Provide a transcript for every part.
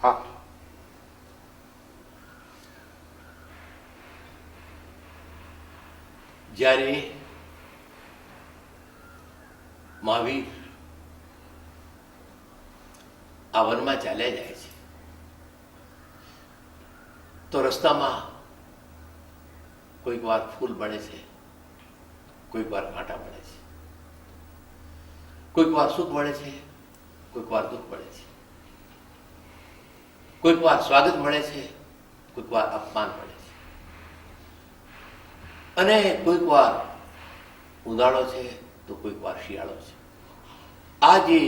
હા, જ્યારે મહાવીર આ વનમાં ચાલ્યા જાય છે તો રસ્તામાં કોઈક વાર ફૂલ મળે છે, કોઈક વાર કાંટા મળે છે, કોઈક વાર સુખ મળે છે, કોઈક વાર દુઃખ મળે છે, કોઈક વાર સ્વાગત મળે છે, કોઈક વાર અપમાન મળે છે, અને કોઈક વાર ઉનાળો છે તો કોઈક વાર શિયાળો છે. આ જે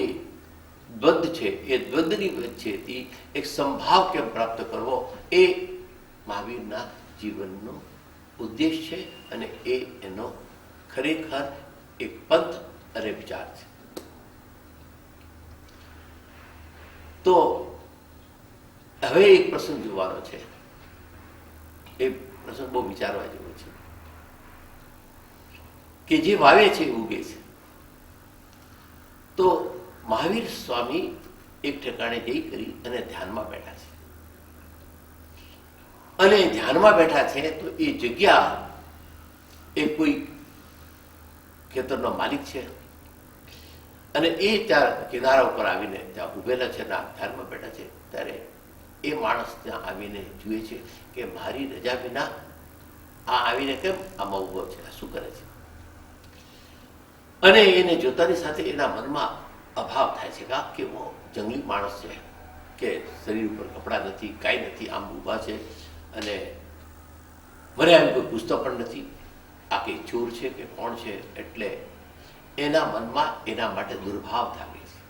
દ્વંદ છે એ દ્વંદની વચ્ચેથી એક સંભાવ કેમ પ્રાપ્ત કરવો એ મહાવીરના જીવનનો ઉદ્દેશ છે અને એ એનો ખરેખર એક પંથ અને વિચાર છે. તો હવે એક પ્રસંગ જોવાનો છે, એ પ્રસંગ બહુ વિચારવા જેવો છે કે જે વાવે છે એ ઉગે છે. તો મહાવીર સ્વામી એક ઠેકાણે જઈ કરી અને ધ્યાનમાં બેઠા છે, અને ધ્યાનમાં બેઠા છે તો એ જગ્યા એ કોઈ ખેતરનો માલિક છે અને એ ત્યાં કિનારા ઉપર આવીને ત્યાં ઉભેલા છે ને ધ્યાનમાં બેઠા છે. ત્યારે એ માણસ ત્યાં આવીને જુએ છે કે મારી રજા વિના આ આવીને કેમ આમાં ઉભો છે, આ શું કરે છે? અને એને જોતાની સાથે એના મનમાં અભાવ થાય છે કે આ કેવો જંગલી માણસ છે કે શરીર ઉપર કપડાં નથી, કાંઈ નથી, આમ ઊભા છે અને મને આવી કોઈ પૂછતો પણ નથી, આ કંઈ ચોર છે કે કોણ છે? એટલે એના મનમાં એના માટે દુર્ભાવ થાય છે,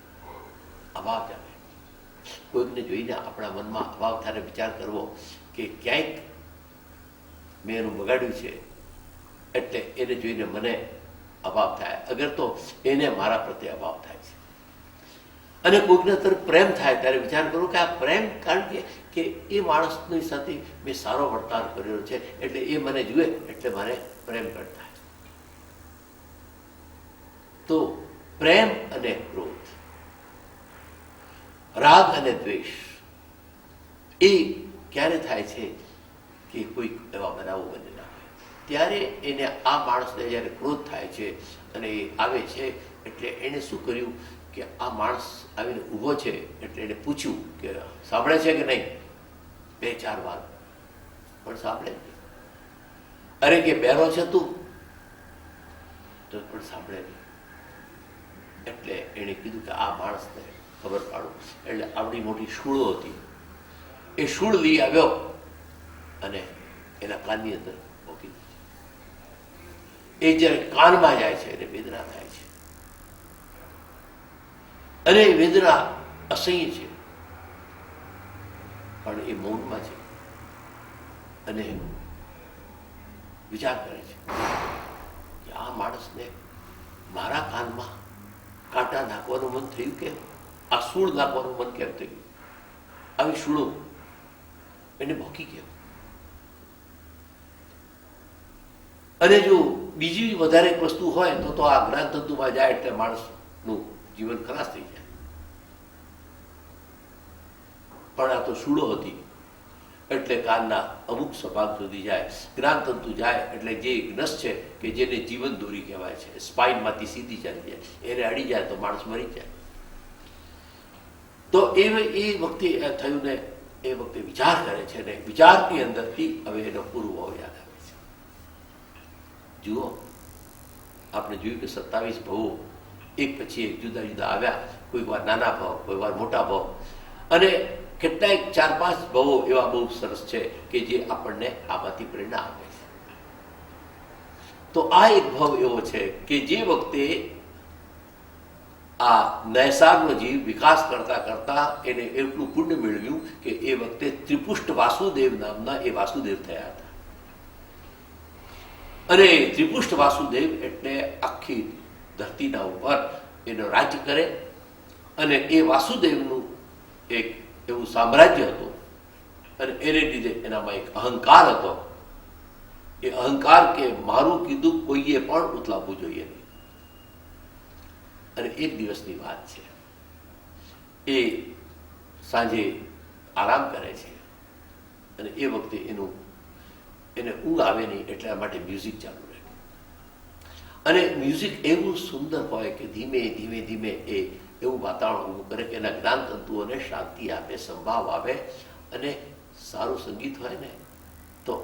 અભાવ જાગે. કોઈકને જોઈને આપણા મનમાં અભાવ થાય, વિચાર કરવો કે ક્યાંક મેં એનું બગાડ્યું છે એટલે એને જોઈને મને અભાવ થાય, અગર તો એને મારા પ્રત્યે અભાવ થાય છે. અને કોઈકને તરફ પ્રેમ થાય ત્યારે વિચાર કરું કે આ પ્રેમ કારણ કે એ માણસની સાથે મેં સારો વર્તાવ કર્યો છે એટલે એ મને જુએ એટલે મારે પ્રેમ પણ થાય. તો પ્રેમ અને ક્રોધ, રાગ અને દ્વેષ એ ક્યારે થાય છે કે કોઈક એવા બનાવો બનેલા હોય ત્યારે એને આ માણસને જ્યારે ક્રોધ થાય છે અને એ આવે છે એટલે એને શું કર્યું કે આ માણસ આવીને ઊભો છે એટલે એને પૂછ્યું કે સાંભળે છે કે નહીં? 2-4 વાર પણ સાંભળે નહીં. અરે કે બેરો છે તું? તો પણ સાંભળે નહીં. એટલે એણે કીધું કે આ માણસને ખબર પાડું. એટલે આવડી મોટી શૂળો હતી, એ શૂળ લઈ આવ્યો અને એના કાનની અંદર મૂકી દીધી. એ જ્યારે કાનમાં જાય છે એને વેદના થાય છે અને એ વેદના અસહ્ય છે, પણ એ મૌનમાં છે અને વિચાર કરે છે કે આ માણસને મારા કાનમાં કાંટા નાખવાનું મન થયું કેમ? આ સૂળ નાખવાનું મન કેમ થયું? આવી સૂળો એને ભોકી કેમ? અને જો બીજી વધારે એક વસ્તુ હોય તો આ જ્ઞાનતંતુમાં જાય એટલે માણસનું જીવન ખલાસ થઈ જાય. પણ આ તો સૂળો હતી એટલે કાનના અમુક સભાગ સુધી જાય. જ્ઞાનતંતુ જાય એટલે જે નસ છે કે જેને જીવન દોરી કહેવાય છે, સ્પાઇનમાંથી સીધી ચાલી જાય, એને અડી જાય તો માણસ મરી જાય. તો એ વખતે થયું ને એ વખતે વિચાર કરે છે ને વિચારની અંદરથી હવે એનો પૂર્વભાવ યાદ આવે છે. જુઓ, આપણે જોયું કે 27 ભાવો એક પછી એક જુદા જુદા આવ્યા, કોઈક વાર નાના ભાવ, કોઈ વાર મોટા ભાવ, અને કેટલાક 4-5 ભાવો એવા બહુ સરસ છે કે જે આપણને આમાંથી પ્રેરણા આપે છે. તો આ એક ભાવ એવો છે કે જે વખતે આ નૈસારનો જીવ વિકાસ કરતા કરતા એને એટલું પુણ્ય મેળવ્યું કે એ વખતે ત્રિપુષ્ટ વાસુદેવ નામના એ વાસુદેવ થયા હતા. અને ત્રિપુષ્ટ વાસુદેવ એટલે આખી ધરતીના ઉપર એનો રાજ્ય કરે અને એ વાસુદેવનું એક એવું સામ્રાજ્ય હતું અને એને લીધે એનામાં એક અહંકાર હતો. એ અહંકાર કે મારું કીધું કોઈએ પણ ઉથલાવવું જોઈએ નહીં. અને એક દિવસની વાત છે, એ સાંજે આરામ કરે છે અને એ વખતે એને ઊંઘ આવે નહીં એટલા માટે મ્યુઝિક ચાલુ રહે અને મ્યુઝિક એવું સુંદર હોય કે ધીમે ધીમે ધીમે એ એવું વાતાવરણ ઊભું કરે કે એના જ્ઞાન તંતુઓને શાંતિ આપે, સંભાવ આવે અને સારું સંગીત હોય ને તો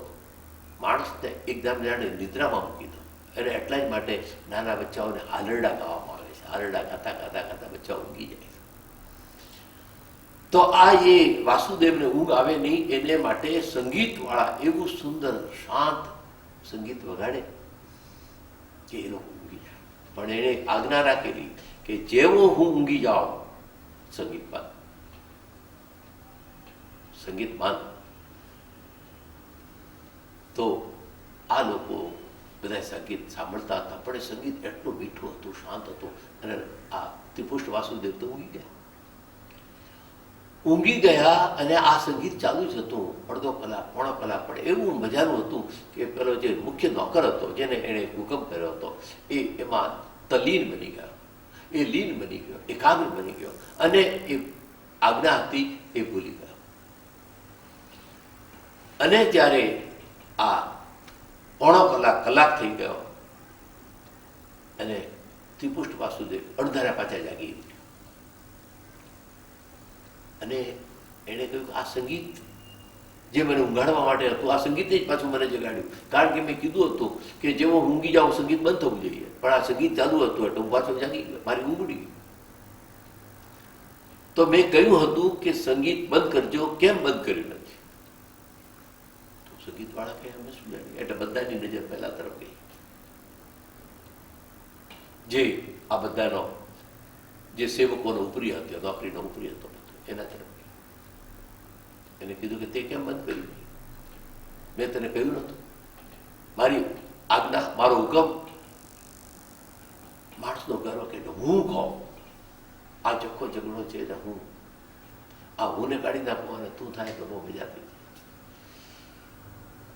માણસને એકદમ જાણે નિદ્રામાં મૂકી દો. અને એટલા જ માટે નાના બચ્ચાઓને આલરડા ગાવામાં આવે છે. આલરડા ગાતા ગાતા ગાતા બચ્ચાઓ ઊંઘી જાય છે. તો આ એ વાસુદેવને ઊંઘ આવે નહીં એને માટે સંગીતવાળા એવું સુંદર શાંત સંગીત વગાડે કે એ લોકો ઊંઘી જાય. પણ એણે આજ્ઞા રાખેલી કે જેવો હું ઊંઘી જાઉં સંગીત બંધ. તો આ લોકો બધા સંગીત સાંભળતા હતા પણ એ સંગીત એટલું મીઠું હતું, શાંત હતું અને આ ત્રિપુષ્ટ વાસુદેવ તો ઊંઘી ગયા અને આ સંગીત ચાલુ જ હતું. અડધો કલાક પોણો કલાક પણ એવું મજાનું હતું કે પેલો જે મુખ્ય નોકર હતો જેને એણે હુકમ કર્યો હતો એમાં તલ્લીન બની ગયો, એ લીન બની ગયો, એકાગ્ર બની ગયો અને એ આજ્ઞા હતી એ ભૂલી ગયો. અને ત્યારે આ પોણો કલાક થઈ ગયો અને ત્રિપુષ્ટ વાસુદેવ અડધારા પાછા જાગી ઉઠ્યો અને એણે કહ્યું કે આ સંગીત જે મને ઊંઘાડવા માટે હતું આ સંગીતે જ પાછું મને જગાડ્યું. કારણ કે મેં કીધું હતું કે જેવો ઊંઘી જાઉં સંગીત બંધ થવું જોઈએ, પણ આ સંગીત ચાલુ હતું એટલે હું પાછો જાગી ગયો, મારી ઊંઘ ઉડી ગઈ. તો મેં કહ્યું હતું કે સંગીત બંધ કરજો, કેમ બંધ કર્યું નથી? તો સંગીત વાળા કહે અમે શું જાણીએ. એટલે બધાની નજર પહેલા તરફ ગઈ જે આ બધાનો જે સેવકોનો ઉપરી હતો, નોકરીનો ઉપરી હતો એના તરફ. એને કીધું કે તે કેમ બંધ કર્યું? મેં તને કહ્યું નતું? મારી આજ્ઞા, મારો હુકમ. માણસનો ગર્વ કે હું કહું આ ચોખ્ખો ઝઘડો છે ને હું ને કાઢી નાખું અને તું થાય તો બહુ મજા થઈ.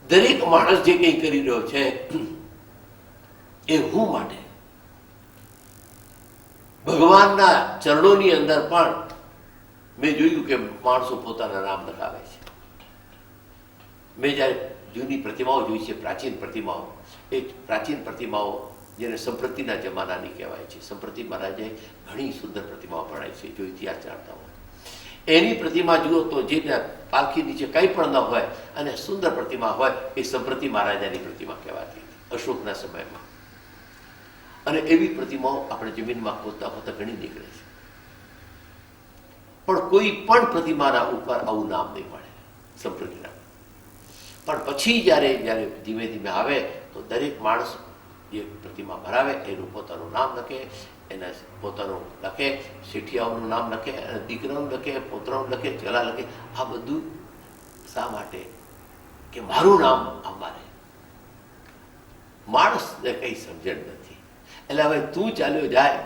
દરેક માણસ જે કંઈ કરી રહ્યો છે એ હું માટે ભગવાનના ચરણોની અંદર પણ મેં જોયું કે માણસો પોતાના નામ લખાવે છે. મેં જ્યારે જૂની પ્રતિમાઓ જોઈ છે, પ્રાચીન પ્રતિમાઓ, એ પ્રાચીન પ્રતિમાઓ જેને સંપ્રતિના જમાનાની કહેવાય છે. સંપ્રતિ મહારાજે ઘણી સુંદર પ્રતિમાઓ બનાવી છે જો ઇતિહાસ જાણતા હોય. એની પ્રતિમા જુઓ તો જેના પાલખી નીચે કંઈ પણ ન હોય અને સુંદર પ્રતિમા હોય એ સંપ્રતિ મહારાજાની પ્રતિમા કહેવાતી અશોકના સમયમાં. અને એવી પ્રતિમાઓ આપણે જમીનમાં ખોદતા ખોદતા ઘણી નીકળે છે. પણ કોઈ પણ પ્રતિમાના ઉપર આવું નામ નહીં મળે સંપ્રતિના. પણ પછી જ્યારે ધીમે ધીમે આવે તો દરેક માણસ જે પ્રતિમા ભરાવે એનું પોતાનું નામ લખે, એના પોતાનું લખે, શેઠિયાઓનું નામ લખે અને દીકરાનું લખે, પોતરાનું લખે, ચલા લખે. આ બધું શા માટે? કે મારું નામ અમારે. માણસને કઈ સમજણ નથી. એટલે હવે તું ચાલ્યો જાય,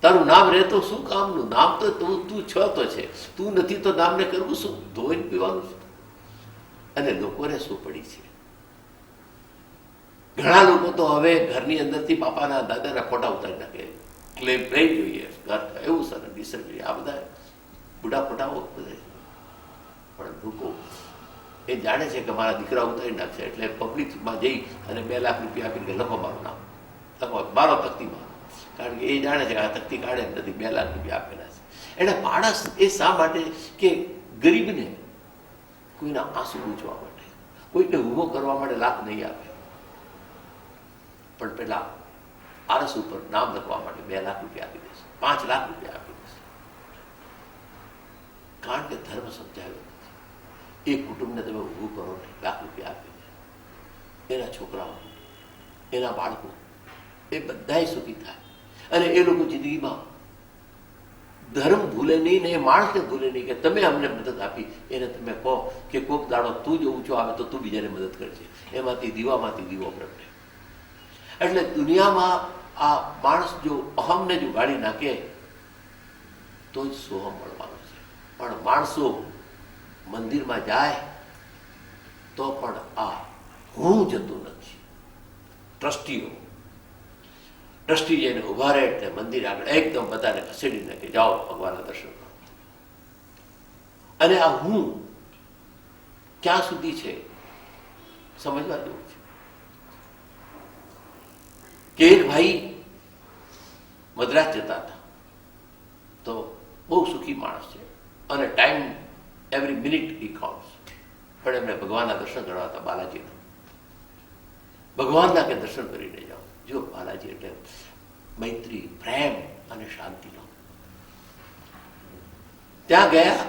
તારું નામ રહે તો શું કામનું? નામ તો તું છો તો છે, તું નથી તો નામને કરવું શું? ધોઈને પીવાનું છે. અને લોકોને શું પડી છે? ઘણા લોકો તો હવે ઘરની અંદરથી બાપાના દાદાના ફોટા ઉતારી નાખે, ક્લેમ પ્લેન જોઈએ, ઘર એવું સર ડિસર જોઈએ, આ બધા બુઢા ફોટાઓ બધા. પણ લોકો એ જાણે છે કે મારા દીકરા ઉતારી નાખશે એટલે પબ્લિકમાં જઈ અને 2 લાખ રૂપિયા આપીને લખો મારું નામ, લખો મારો તકતીમાં. કારણ કે એ જાણે છે કે આ તકતી કાઢે નથી, 2 લાખ રૂપિયા આપેલા છે. એટલે માણસ એ શા માટે કે ગરીબને કોઈના આંસુ પૂછવા માટે, કોઈને ઊભો કરવા માટે લાખ નહીં આપે, પણ પેલા આરસ ઉપર નામ લખવા માટે 2 લાખ રૂપિયા આપી દેશે, 5 લાખ રૂપિયા આપી દેશે. કારણ કે ધર્મ સમજાવ્યો નથી. એક કુટુંબને તમે ઊભું કરો ને, લાખ રૂપિયા આપી દે, એના છોકરાઓ, એના બાળકો એ બધાય સુખી થાય. અને એ લોકો જિંદગીમાં ધર્મ ભૂલે નહીં ને એ માણસને ભૂલે નહીં કે તમે અમને મદદ આપી. એને તમે કહો કે કોક દાડો તું જ ઊંચો આવે તો તું બીજાને મદદ કરજે, એમાંથી દીવામાંથી દીવો પ્રગટે. એટલે દુનિયામાં આ માણસ જો અહમને જો ગાળી નાખે તો જ સોહમ મળવાનું છે. પણ માણસો મંદિરમાં જાય તો પણ આ હું જતું નથી. ટ્રસ્ટી જઈને ઉભા રહે એટલે મંદિર આગળ એકદમ બધાને ખસેડીને કે જાઓ ભગવાનના દર્શન કરો. અને આ હું ક્યાં સુધી છે સમજવા જેવું છે. કે એક ભાઈ મદ્રાસ જતા હતા, તો બહુ સુખી માણસ છે અને ટાઈમ એવરી મિનિટ ઈ કાઉન્ટ્સ, પણ એમને ભગવાનના દર્શન કરવા હતા, બાલાજીના. ભગવાનના કે દર્શન કરીને જાઓ. જો બાલાજી એટલે મૈત્રી, પ્રેમ અને શાંતિનો. ત્યાં ગયા,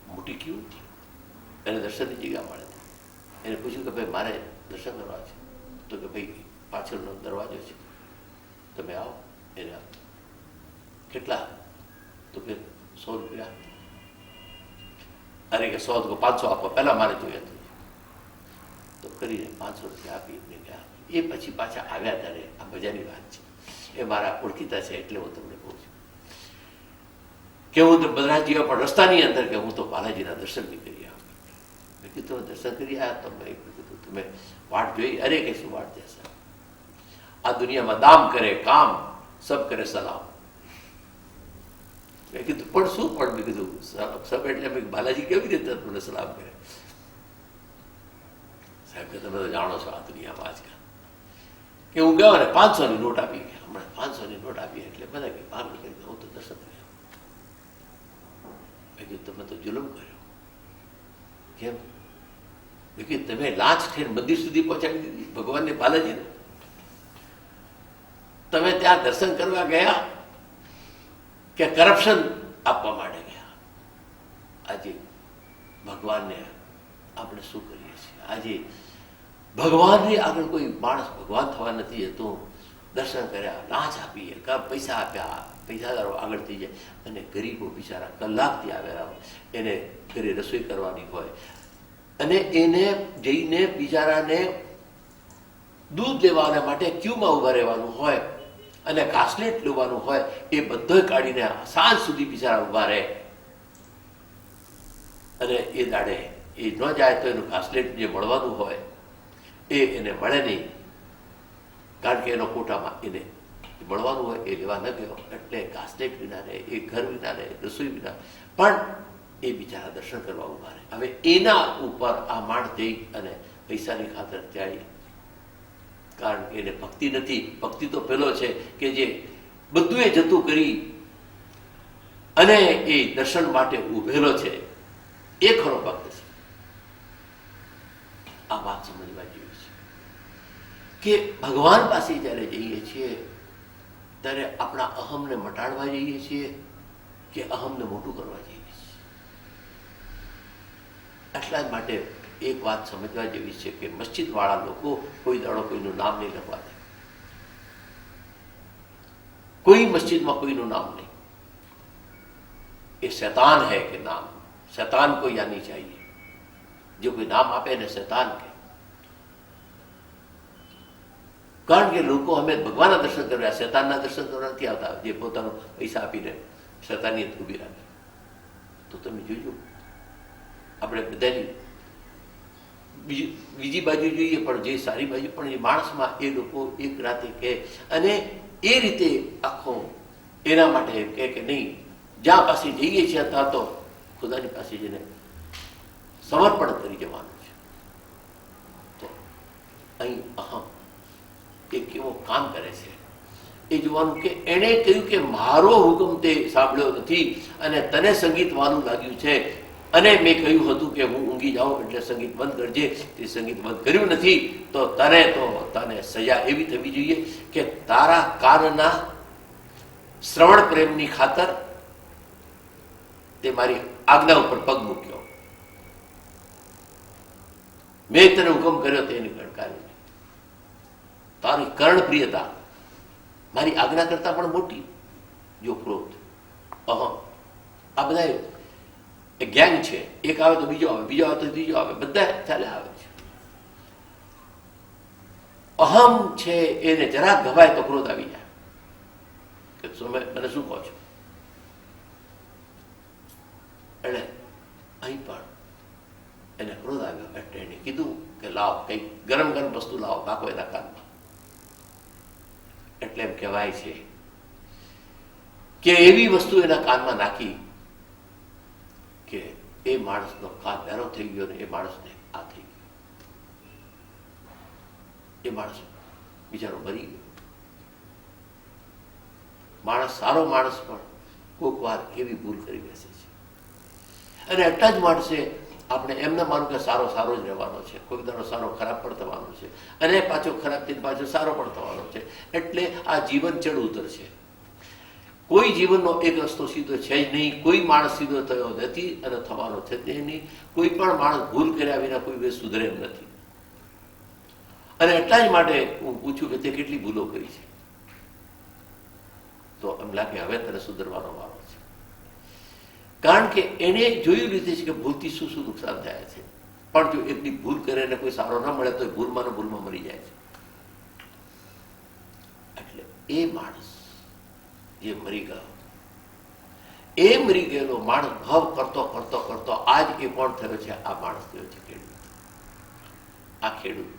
મોટી ક્યુ હતી, એને દર્શનની જગ્યા મળે. એને પૂછ્યું કે ભાઈ મારે દર્શન કરવા છે. તો કે ભાઈ પાછળનો દરવાજો છે, તમે આવો. એને કેટલા? તો કે 100 રૂપિયા. અરે કે 100 તો 500 આપો, પહેલા મારે જોઈએ હતું. તો કરીને 500 રૂપિયા આપી એમને ગયા. એ પછી પાછા આવ્યા ત્યારે આ મજાની વાત છે, એ મારા ઓળખીતા છે એટલે હું તમને કહું છું કે હું તો બદ્રાજીઓ પણ રસ્તાની અંદર કે હું તો બાલાજીના દર્શન બી કરી આવ્યો. મેં કીધું દર્શન કરી આવ્યા. તો મેં કીધું તમે વાટ જોઈ? અરે કે શું વાટ જશે, આ દુનિયામાં દામ કરે કામ, સબ કરે સલામ. મેં કીધું પણ શું? પણ મેં કીધું સબ એટલે મેં બાલાજી કેવી રીતે તમને સલામ કરે? સાહેબ કે તમે તો જાણો છો આ દુનિયામાં આજકાલ કે હું ગયો ને 500ની નોટ આપી ગયા. હમણાં 500ની નોટ આપી એટલે બધા કે 5 રૂપિયા હું તો દર્શન કર્યા. મેં કીધું તમે તો જુલમ કર્યો. કેમ? મેં કીધું તમે લાંચ ઠેર મંદિર સુધી પહોંચાડી દીધી ભગવાનને, બાલાજીને. તમે ત્યાં દર્શન કરવા ગયા કે કરપ્શન આપવા માટે ગયા? આજે ભગવાનને આપણે શું કરીએ છીએ? આજે ભગવાનની આગળ કોઈ માણસ ભગવાન થવા નથી જતો. દર્શન કર્યા, લાંચ આપી, પૈસા આપ્યા, પૈસાદારો આગળ થઈ જાય, અને ગરીબો બિચારા કલાકથી આવેલા હોય, એને ઘરે રસોઈ કરવાની હોય, અને એને જઈને બિચારાને દૂધ લેવાના માટે ક્યુમાં ઉભા રહેવાનું હોય, અને ઘાસલેટ લેવાનું હોય, એ બધો કાઢીને સાંજ સુધી બિચારા ઉભા રહે. અને એ દાડે એ ન જાય તો એનું ઘાસલેટ જે મળવાનું હોય એ એને મળે નહીં, કારણ કે એનો કોટામાં એને મળવાનું હોય એ લેવા ન ગયો, એટલે ઘાસલેટ વિના રહે, એ ઘર વિના રહે, રસોઈ વિના, પણ એ બિચારા દર્શન કરવા ઉભા રહે. હવે એના ઉપર આ માણ જઈ અને પૈસાની ખાતર ત્યાં, કારણ કે એને ભક્તિ નથી. ભક્તિ તો પેલો છે કે જે બધું એ જતું કરી અને એ દર્શન માટે ઉભેલો છે, એ ખરો ભક્ત છે. આ વાત સમજવા જેવી છે કે ભગવાન પાસે જયારે જઈએ છીએ ત્યારે આપણા અહમને મટાડવા જઈએ છીએ કે અહમને મોટું કરવા જઈએ છીએ. એટલા જ માટે એક વાત સમજવા જેવી છે કે મસ્જિદ વાળા લોકો કોઈ દાડો કોઈનું નામ નહીં લખવા દે. કોઈ મસ્જિદમાં કોઈનું નામ નહીં. એ શૈતાન હૈ કે નામ, શૈतान को यानी चाहिए. जो कोई नाम આપે એને શૈતાન કહે. કારણ કે લોકો અમે ભગવાનના દર્શન કરવા, શૈતાનના દર્શન કરવા નથી આવતા, જે પોતાનો પૈસા આપીને શૈતાનિયત ઉભી રાખે. તો તમે જોજો, આપણે બધાની બીજી બાજુ જોઈએ, પણ જે સારી બાજુ પણ એ માણસમાં એ લોકો એક રાતે કહે, અને એ રીતે આખો એના માટે કહે કે નહીં, જ્યાં પાસે જઈએ છીએ ત્યાં તો ખુદાની પાસે જઈને સમર્પણ કરી જવાનું છે. તો અહીં અહમ એ કેવો કામ કરે છે એ જોવાનું કે એણે કહ્યું કે મારો હુકમ તે સાંભળ્યો નથી અને તને સંગીત વાલું લાગ્યું છે, અને મેં કહ્યું હતું કે હું ઊંઘી જાઉં એટલે સંગીત બંધ કરજે. તે સંગીત બંધ કર્યું નથી તો તને સજા એવી થવી જોઈએ કે તારા કાનના શ્રવણ પ્રેમની ખાતર તે મારી આજ્ઞા ઉપર પગ મૂક્યો. મેં તને હુકમ કર્યો તેને ગણકાર્યો. તારી કર્ણપ્રિયતા મારી આજ્ઞા કરતા પણ મોટી. જો ક્રોધ, અહમ, આ બધા ગેંગ છે. એક આવે તો બીજો આવે, બીજો આવે તો ત્રીજો આવે, બધા ચાલે આવે છે. અહમ છે એને જરાક ગવાય તો ક્રોધ આવી જાય કે તમે મને શું કહો છો. એટલે અહીં પણ એને ક્રોધ આવ્યો એટલે એને કીધું કે લાવ કંઈક ગરમ ગરમ વસ્તુ લાવો, નાખો એના કાનમાં. એટલે એમ કહેવાય છે કે એવી વસ્તુ એના કાનમાં નાખી કે એ માણસનો કાન બહેરો થઈ ગયો ને એ માણસને આ થઈ ગયું, એ માણસ બિચારો મરી ગયો. માણસ, સારો માણસ પણ કોઈક વાર એવી ભૂલ કરી બેસે છે. અને એટલા જ માણસે આપણે એમને માનું કે સારો સારો જ રહેવાનો છે, કોઈક દાડો સારો ખરાબ પણ થવાનો છે, અને પાછો ખરાબ થઈને પાછો સારો પણ થવાનો છે. એટલે આ જીવન ચડ ઉતર છે. કોઈ જીવનનો એક રસ્તો સીધો છે જ નહીં. કોઈ માણસ સીધો થયો નથી અને થવાનો છે તે નહીં. કોઈ પણ માણસ ભૂલ કર્યા વિના કોઈ બે સુધરે એમ નથી. અને એટલા જ માટે હું પૂછ્યું કે તે કેટલી ભૂલો કરી છે, તો એમ લાગે હવે તને સુધરવાનો વારો છે. કારણ કે એને જોયું લીધે છે કે ભૂલથી શું શું નુકસાન થાય છે. પણ જો એટલી ભૂલ કરે ને કોઈ સારો ન મળે તો ભૂલમાં ને ભૂલમાં મરી જાય છે. એટલે એ માણસ જે મરી ગયો, એ મરી ગયેલો માણસ ભાવ કરતો કરતો કરતો આજ એ કોણ થયો છે? આ માણસ થયો છે ખેડૂત. આ ખેડૂત.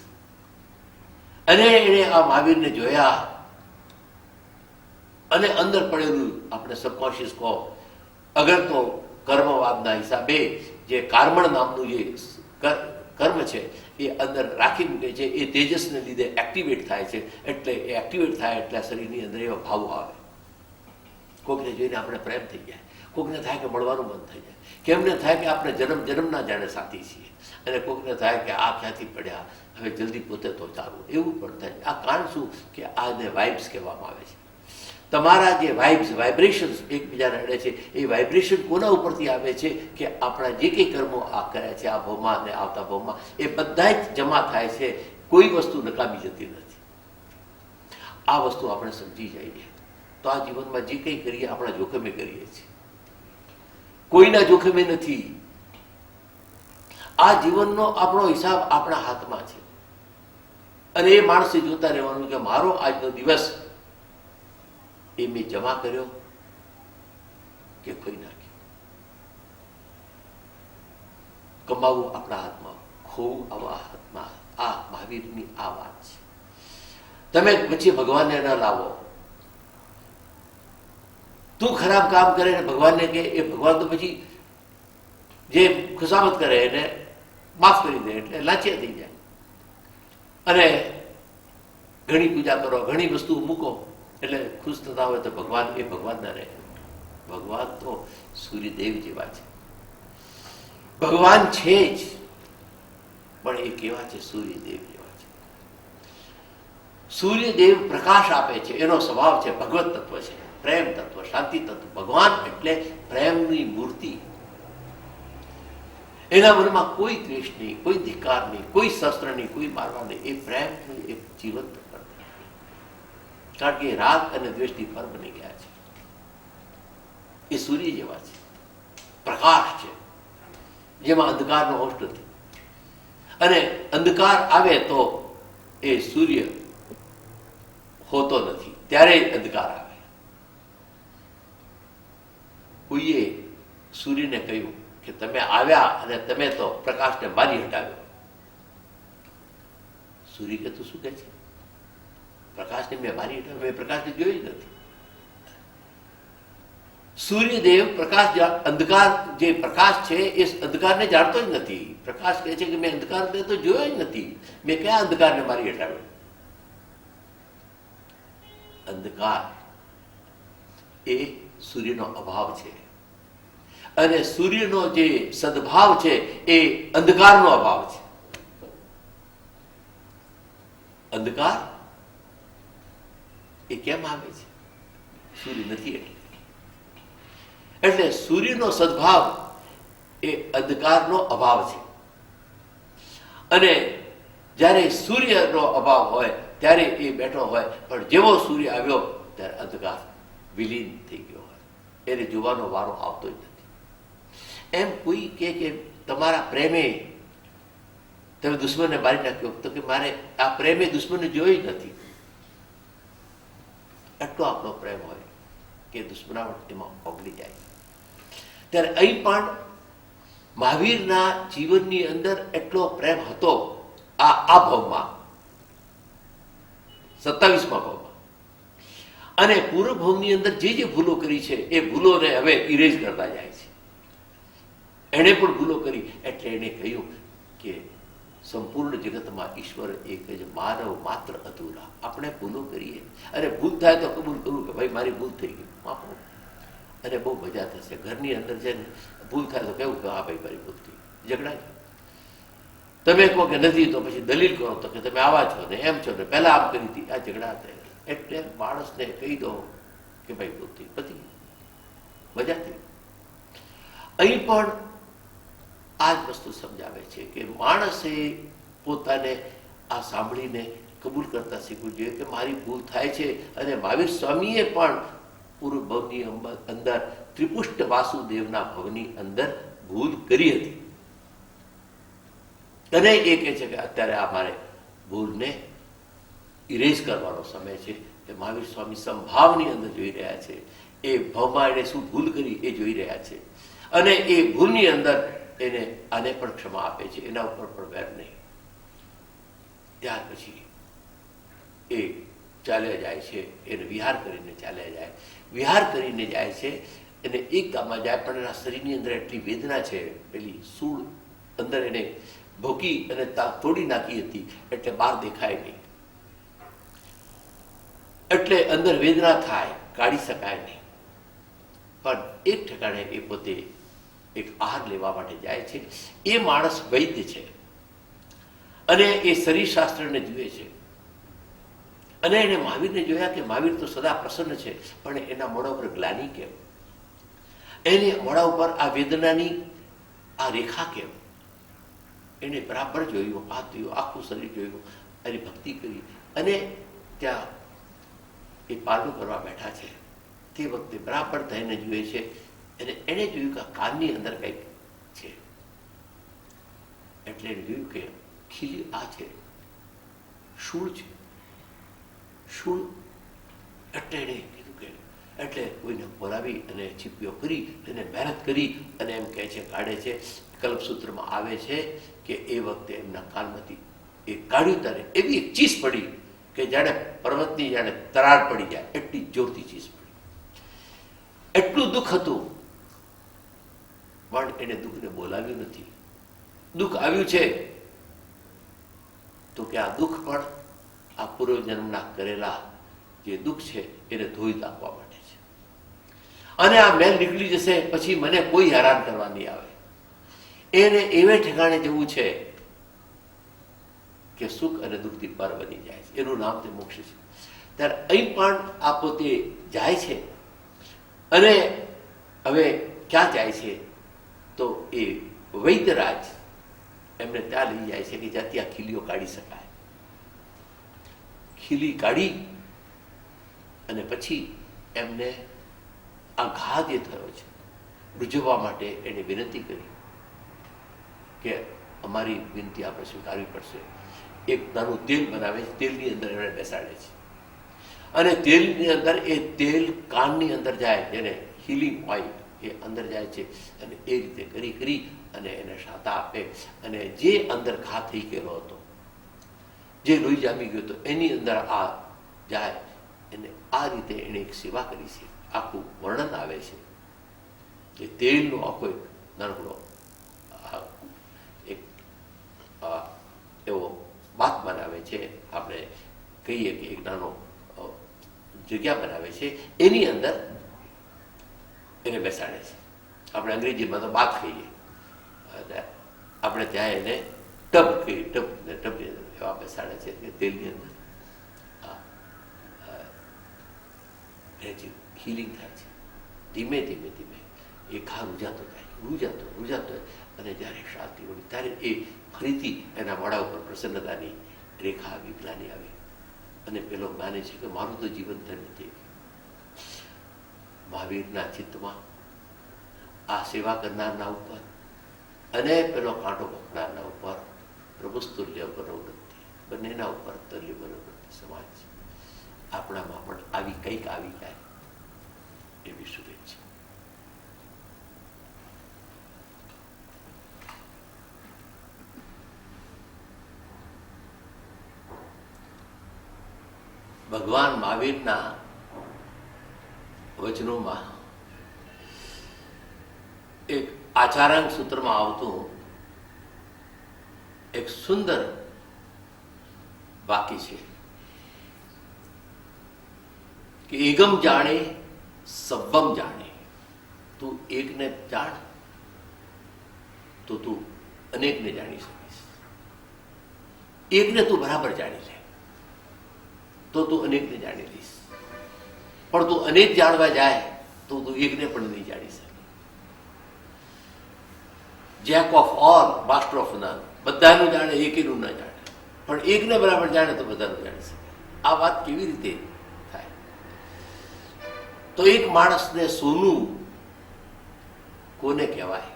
અને એને આ મહાવીરને જોયા અને અંદર પડેલું, આપણે સબકોન્શિયસ કહો, અગર તો કર્મવાદના હિસાબે જે કાર્મણ નામનું જે કર્મ છે એ અંદર રાખી મૂકે છે, એ તેજસને લીધે એક્ટિવેટ થાય છે. એટલે એ એક્ટિવેટ થાય એટલે શરીરની અંદર એવા ભાવો આવે. કોકને જોઈને આપણે પ્રેમ થઈ જાય, કોકને થાય કે મળવાનું મન થઈ જાય, કેમને થાય કે આપણે જન્મના જાણે સાથી છીએ, અને કોકને થાય કે આ ક્યાંથી પડ્યા, હવે જલ્દી પોતે તો ચાલવું, એવું પણ થાય. આ કારણ શું? કે આને વાઇબ્સ કહેવામાં આવે છે. તમારા જે વાઇબ્સ, વાઇબ્રેશન્સ એકબીજાને અડે છે, એ વાઇબ્રેશન કોના ઉપરથી આવે છે? કે આપણા જે કંઈ કર્મો આ કર્યા છે આ ભાવમાં અને આવતા ભાવમાં, એ બધા જ જમા થાય છે. કોઈ વસ્તુ નકામી જતી નથી. આ વસ્તુ આપણે સમજી જઈએ તો આ જીવનમાં જે કંઈ કરીએ આપણા જોખમે કરીએ છીએ, કોઈના જોખમે નથી. આ જીવનનો આપણો હિસાબ આપણા હાથમાં છે. અને એ માણસે જોતા રહેવાનું કે મારો આજનો દિવસ એ મેં જમા કર્યો કે ખોઈ નાખ્યો. કમાવું આપણા હાથમાં, ખોવું આપણા હાથમાં. આ મહાવીરની આ વાત છે. તમે પછી ભગવાનને ન લાવો. તું ખરાબ કામ કરે ને ભગવાનને કે, એ ભગવાન તો પછી જે ખુશામત કરે એને માફ કરી દે, એટલે લાંચિયા થઈ જાય. અને ઘણી પૂજા કરો, ઘણી વસ્તુ મૂકો એટલે ખુશ થતા હોય તો ભગવાન એ ભગવાન ના રહે. ભગવાન તો સૂર્યદેવ જેવા છે. ભગવાન છે જ, પણ એ કેવા છે? સૂર્યદેવ જેવા છે. સૂર્યદેવ પ્રકાશ આપે છે, એનો સ્વભાવ છે ભગવત તત્વ છે, પ્રેમ તત્વ, શાંતિ તત્વ. ભગવાન એટલે પ્રેમની મૂર્તિ. એના મનમાં કોઈ દ્વેષ નહીં, કોઈ ધિકાર નહીં, કોઈ શસ્ત્ર નહીં, કોઈ મારવા નહીં. એ પ્રેમનું એક જીવંત ફળ. કારણ કે રાગ અને દ્વેષથી ફળ બની ગયા છે. એ સૂર્ય જેવા છે, પ્રકાશ છે, જેમાં અંધકારનો અંશ નથી. અને અંધકાર આવે તો એ સૂર્ય હોતો નથી, ત્યારે અંધકાર આવે. કોઈએ સૂર્યને કહ્યું કે તમે આવ્યા અને તમે તો પ્રકાશને મારી હટાવ્યો. સૂર્ય કે તું શું કહે છે? પ્રકાશને મેં મારી હટાવ્યો? મેં પ્રકાશને જોયું જ નથી. સૂર્યદેવ પ્રકાશ, અંધકાર જે પ્રકાશ છે એ અંધકારને જાણતો જ નથી. પ્રકાશ કહે છે કે મેં અંધકારને તો જોયો જ નથી, મેં કયા અંધકારને મારી હટાવ્યો? અંધકાર એ સૂર્યનો અભાવ છે, અને સૂર્યનો જે સદભાવ છે એ અંધકારનો અભાવ છે. અંધકાર એ કેમ આવે છે? સૂર્ય નથી એટલે સૂર્યનો સદભાવ એ અંધકારનો અભાવ છે. અને જ્યારે સૂર્યનો અભાવ હોય ત્યારે એ બેઠો હોય, પણ જેવો સૂર્ય આવ્યો ત્યારે અંધકાર વિલીન થઈ ગયો હોય, એને જોવાનો વારો આવતો જ નથી. એમ કોઈ કે તમારા પ્રેમે તમે દુશ્મનને મારી નાખ્યો, તો કે મારે આ પ્રેમે દુશ્મનને જોઈ જ નથી. એટલો આપણો પ્રેમ હોય કે દુશ્મનાવટ એમાં ઓગળી જાય. ત્યારે અહીં પણ મહાવીરના જીવનની અંદર એટલો પ્રેમ હતો. આ ભાવમાં, 27મા ભાવમાં. અને પૂર્વ ભાવની અંદર જે ભૂલો કરી છે એ ભૂલોને હવે ઇરેઝ કરતા જાય છે. એણે પણ ભૂલો કરી. એટલે એણે કહ્યું કે સંપૂર્ણ જગતમાં ઈશ્વર એક જ, માનવ માત્ર અધૂરા. આપણે ભૂલો કરીએ અને ભૂલ થાય તો કબૂલ કરવું કે ભાઈ મારી ભૂલ થઈ ગઈ, માફો. અને બહુ મજા થશે. ઘરની અંદર છે ને ભૂલ થાય તો કેવું કે હા ભાઈ મારી ભૂલ થઈ. ઝઘડા તમે કહો કે નથી તો પછી દલીલ કરો તો કે તમે આવા છો ને એમ છો ને પહેલા આમ કરી હતી. આ ઝઘડા થાય. એટલે માણસને કહી દો કે ભાઈ ભૂલ થઈ, પતી મજા થઈ. અહીં પણ આ જ વસ્તુ સમજાવે છે કે માણસે પોતાને આ સાંભળીને કબૂલ કરતા શીખવું જોઈએ કે મારી ભૂલ થાય છે. અને મહાવીર સ્વામીએ પણ પૂર્વ ભવની અંદર ત્રિપુષ્ટ વાસુદેવના ભવની અંદર ભૂલ કરી હતી. અને એ કહે છે કે અત્યારે આ મારે ભૂલને ઇરેઝ કરવાનો સમય છે. કે મહાવીર સ્વામી સંભાવની અંદર જોઈ રહ્યા છે. એ ભવમાં એને શું ભૂલ કરી એ જોઈ રહ્યા છે. અને એ ભૂલની અંદર એને આને પણ ક્ષમા આપે છે, એના ઉપર પણ વેર નહીં. ત્યાર પછી એ ચાલ્યા જાય છે. એને વિહાર કરીને ચાલ્યા જાય. વિહાર કરીને જાય છે અને એક ગામમાં જાય પણ એના શરીરની અંદર એટલી વેદના છે. પેલી સૂળ અંદર એને ભોકી અને તોડી નાખી હતી એટલે બહાર દેખાય નહીં. એટલે અંદર વેદના થાય, કાઢી શકાય નહીં. પણ એક ઠેકાણે એ પોતે એક આહાર લેવા માટે જાય છે. એ માણસ વૈદ્ય છે અને એ શરીરશાસ્ત્રને જુએ છે. અને એને મહાવીરને જોયા કે મહાવીર તો સદા પ્રસન્ન છે, પણ એના મોઢા ઉપર ગ્લાની કેમ? એની મોઢા ઉપર આ વેદનાની આ રેખા કેમ? એને બરાબર જોયું, હાથ જોયું, આખું શરીર જોયું, એની ભક્તિ કરી. અને ત્યાં એ પારણું કરવા બેઠા છે તે વખતે બરાબર થઈને જુએ છે. અને એણે જોયું કે કાનની અંદર કંઈક છે. એટલે એને જોયું કે ખીલી આ છે, શૂળ છે, શૂળ. એટલે એણે કીધું કે એટલે કોઈને બોલાવી અને ચીપીઓ કરી એને મહેનત કરી અને એમ કહે છે, કાઢે છે. કલ્પસૂત્રમાં આવે છે કે એ વખતે એમના કાનમાંથી એ કાઢ્યું ત્યારે એવી એક ચીસ પડી કે જાણે પર્વતની જાણે તરાર પડી જાય એટલી જોરથી ચીસ પડી. એટલું દુઃખ હતું પણ એને દુઃખને બોલાવ્યું નથી. દુઃખ આવ્યું છે તો કે આ દુઃખ પણ આ પૂર્વજન્મના કરેલા જે દુઃખ છે એને ધોઈ નાખવા માટે છે. અને આ મેલ નીકળી જશે પછી મને કોઈ હેરાન કરવા નહીં આવે. એને એવે ઠેકાણે જવું છે કે સુખ અને દુઃખથી પર બની જાય છે. એનું નામ તે મોક્ષ છે. ત્યારે અહીં પણ આ પોતે જાય છે અને હવે ક્યાં જાય છે તો એ વૈદ્યરાજ એમને ત્યાં લઈ જાય છે કે જ્યાંથી આ ખીલીઓ કાઢી શકાય. ખીલી કાઢી અને પછી એમને આ ઘા જે થયો છે રૂઝવવા માટે એને વિનંતી કરી કે અમારી વિનંતી આપણે સ્વીકારવી પડશે. એક નાનું તેલ બનાવે છે, તેલની અંદર એમણે બેસાડે છે અને તેલની અંદર એ તેલ કાનની અંદર જાય, જેને હિલિંગ ઓઇલ એ અંદર જાય છે. અને એ રીતે કરી કરી અને એને શાતા આપે. અને જે અંદર ઘા થઈ ગયેલો હતો, જે લોહી જામી ગયો હતો, એની અંદર આ જાય. એને આ રીતે એને એક સેવા કરી છે. આખું વર્ણન આવે છે કે તેલનો આખો એક નાનકડો એક એવો વાત બનાવે છે. આપણે કહીએ કે એક નાનો જગ્યા બનાવે છે, એની અંદર એને બેસાડે છે. આપણે અંગ્રેજીમાં તો બાથ કહીએ, આપણે ત્યાં એને ટબ કહીએ. ટબની અંદર એવા બેસાડે છે કે તેલની અંદર હિલિંગ થાય છે. ધીમે ધીમે ધીમે એ ઘા રૂજાતો જાય, રૂજાતો અને જ્યારે શાંતિ મળી ત્યારે એ ફરીથી એના મોઢા ઉપર પ્રસન્નતાની રેખા આવી, ગ્લાની આવી. અને પેલો માને છે કે મારું તો જીવન ધન્ય થઈ ગયું. મહાવીરના ચિત્તમાં આ સેવા કરનારના ઉપર અને પેલો કાંટો પકડનારના ઉપર પ્રભુસ્તુલ્ય મનોવૃત્તિ, બંનેના ઉપર તલ્ય મનોવૃત્તિ સમાજ છે. આપણામાં પણ આવી કંઈક આવી જાય એવી શુભેચ્છા. ભગવાન મહાવીરના વચનોમાં એક આચારાંગ સૂત્રમાં આવતું એક સુંદર વાક્ય છે કે એગમ જાણે સબ્બમ જાણે. તું એકને જાણ તો તું અનેકને જાણી શકીશ. એકને તું બરાબર જાણી લે તો તું અનેકને જાણી લઈશ. પણ તું અનેક જાણવા જાય તો તું એકને પણ નહીં જાણી શકે. Jack of all master of none. બધાનું જાણે એકેનું ના જાણે, પણ એકને બરાબર જાણે તો બધાનું જાણી શકે. આ વાત કેવી રીતે થાય? તો એક માણસને સોનું કોને કહેવાય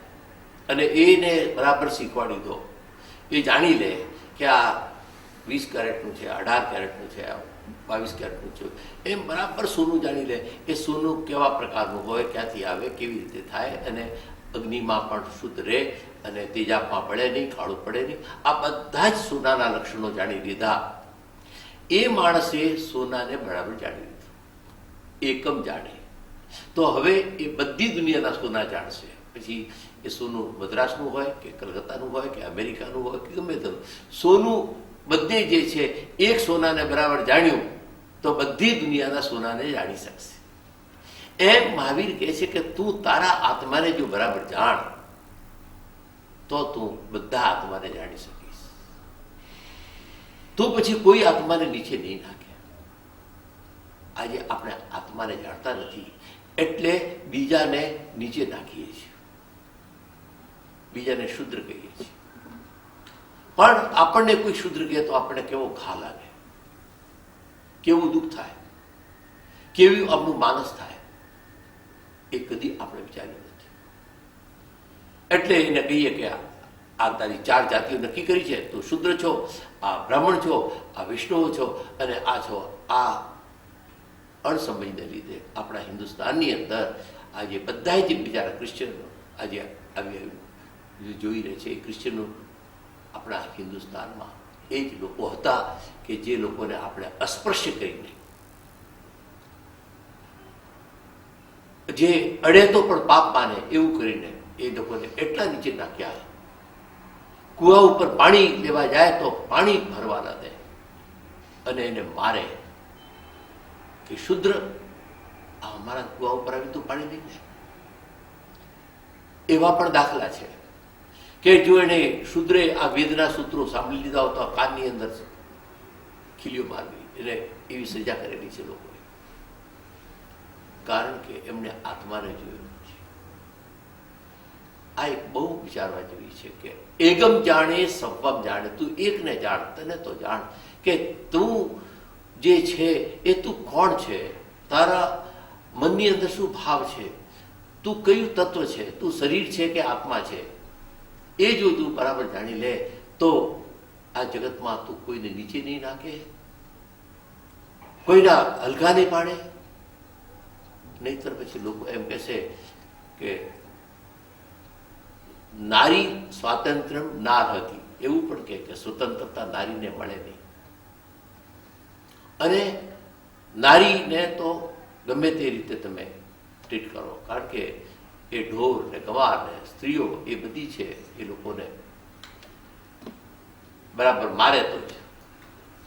અને એને બરાબર શીખવાડી દો. એ જાણી લે કે આ 20 કેરેટનું છે, 18 કેરેટનું છે, 22 કેરેટનું છે. એમ બરાબર સોનું જાણી લે. એ સોનું કેવા પ્રકારનું હોય, ક્યાંથી આવે, કેવી રીતે થાય, અને અગ્નિમાં પણ શુદ્ધ રહે અને તેજાબમાં પડે નહીં, કાળું પડે નહીં. આ બધા જ સોનાના લક્ષણો જાણી લીધા. એ માણસે સોનાને બરાબર જાણી લીધું, એકમ જાણે. તો હવે એ બધી દુનિયાના સોના જાણશે. પછી એ સોનું મદ્રાસનું હોય કે કલકત્તાનું હોય કે અમેરિકાનું હોય કે ગમે તેનું સોનું, બધે જે છે એક સોનાને બરાબર જાણ્યું તો બધી દુનિયાના સોનાને જાણી શકશે. એમ મહાવીર કહે છે કે તું તારા આત્માને જો બરાબર જાણ તો તું બધા આત્માને જાણી શકીશ. તો પછી કોઈ આત્માને નીચે નહીં નાખે. આજે આપણે આત્માને જાણતા નથી એટલે બીજાને નીચે નાખીએ છીએ, બીજાને શુદ્ર કહીએ છીએ. પણ આપણને કોઈ શુદ્ર કહે તો આપણને કેવો ઘા લાગે, કેવું દુઃખ થાય, કેવું આપણું માનસ થાય, એ કદી આપણે વિચાર્યું નથી. એટલે એને કહીએ કે આ તારી 4 જાતિઓ નક્કી કરી છે, તું શુદ્ર છો, આ બ્રાહ્મણ છો, આ વૈષ્ણવ છો અને આ છો. આ અણસમજને લીધે આપણા હિન્દુસ્તાનની અંદર આજે બધા જ બિચારા ક્રિશ્ચનો આજે આવી જોઈ રહે છે. એ ક્રિશ્ચનો આપણા હિન્દુસ્તાનમાં એ જ લોકો હતા કે જે લોકોને આપણે અસ્પૃશ્ય કરીને, જે અડે તો પણ પાપ માને એવું કરીને એ લોકોને એટલા નીચે નાખ્યા. કુવા ઉપર પાણી લેવા જાય તો પાણી ભરવા ના દે અને એને મારે કે શુદ્ર, આ અમારા કુવા ઉપર આવી તું પાણી નહીં લે. એવા પણ દાખલા છે કે જો એને શુદ્રે આ વેદના સૂત્રો સાંભળી લીધા હોય તો આ કાનની અંદર ખીલીઓ મારવી, એને એવી સજા કરેલી છે લોકોએ, કારણ કે એમને આત્માને જોયું છે. આ એક બહુ વિચારવા જેવી છે કે એગમ જાણે સબ્બમ જાણે. તું એકને જાણ, તને તો જાણ કે તું જે છે એ તું કોણ છે, તારા મનની અંદર શું ભાવ છે, તું કયું તત્વ છે, તું શરીર છે કે આત્મા છે. એ જો તું બરાબર જાણી લે તો આ જગતમાં તું કોઈને નીચે નહીં નાખે, કોઈના હલકા નહીં પાડે. નહીતર પછી લોકો એમ કહેશે કે નારી સ્વાતંત્ર્ય નાર હતી, એવું પણ કે સ્વતંત્રતા નારીને મળે નહીં. અને નારીને તો ગમે તે રીતે તમે ટ્રીટ કરો, કારણ કે એ ઢોર ને ગવાર ને સ્ત્રીઓ એ બધી છે એ લોકોને બરાબર મારે તો જ.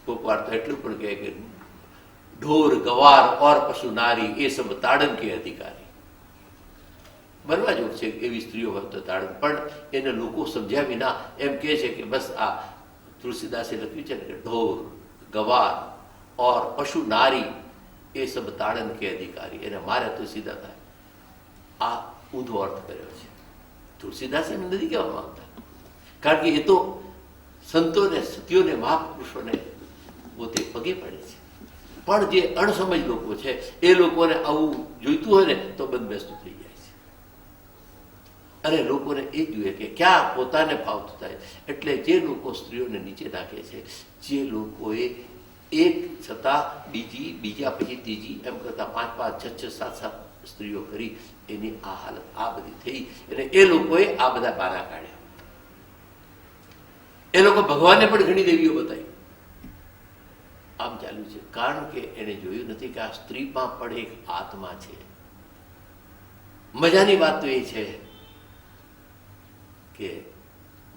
કોઈક વાર તો એટલું પણ કહે કે ઢોર ગવાર ઓર પશુ નારી એ સબ તાડન કે અધિકારી. બનવા જેવું છે એવી સ્ત્રીઓ હોય તો તાડન. પણ એને લોકો સમજ્યા વિના એમ કહે છે કે બસ આ તુલસીદાસે લખ્યું છે ને કે ઢોર ગવાર ઓર પશુ નારી એ સબ તાડન કે અધિકારી, એને મારે તો સીધા થાય. આ ઊંધો અર્થ કર્યો છે. તુલસીદાસ એમ નથી કહેવા માંગતા, કારણ કે એ તો સંતોને, સતીઓને, મહાપુરુષોને પોતે પગે પડે છે. પણ જે અણસમજ લોકો છે એ લોકોને આવું જોઈતું હોય ને તો બંધબેસતું થઈ જાય છે. અને લોકોને એ જોઈએ કે ક્યાં પોતાને ભાવતું થાય. એટલે જે લોકો સ્ત્રીઓને નીચે નાખે છે, જે લોકોએ એક છતાં બીજી, બીજા પછી ત્રીજી, એમ કરતા 5, 5, 6, 6, 7, 7 સ્ત્રીઓ કરી, એની આ હાલત આ બધી થઈ. અને એ લોકોએ આ બધા બાના કાઢ્યા. એ લોકો ભગવાનને પણ ઘણી દેવીઓ બતાવી. આમ ચાલ્યું છે, કારણ કે એને જોયું નથી કે આ સ્ત્રીમાં પણ એક આત્મા છે. મજાની વાત તો એ છે કે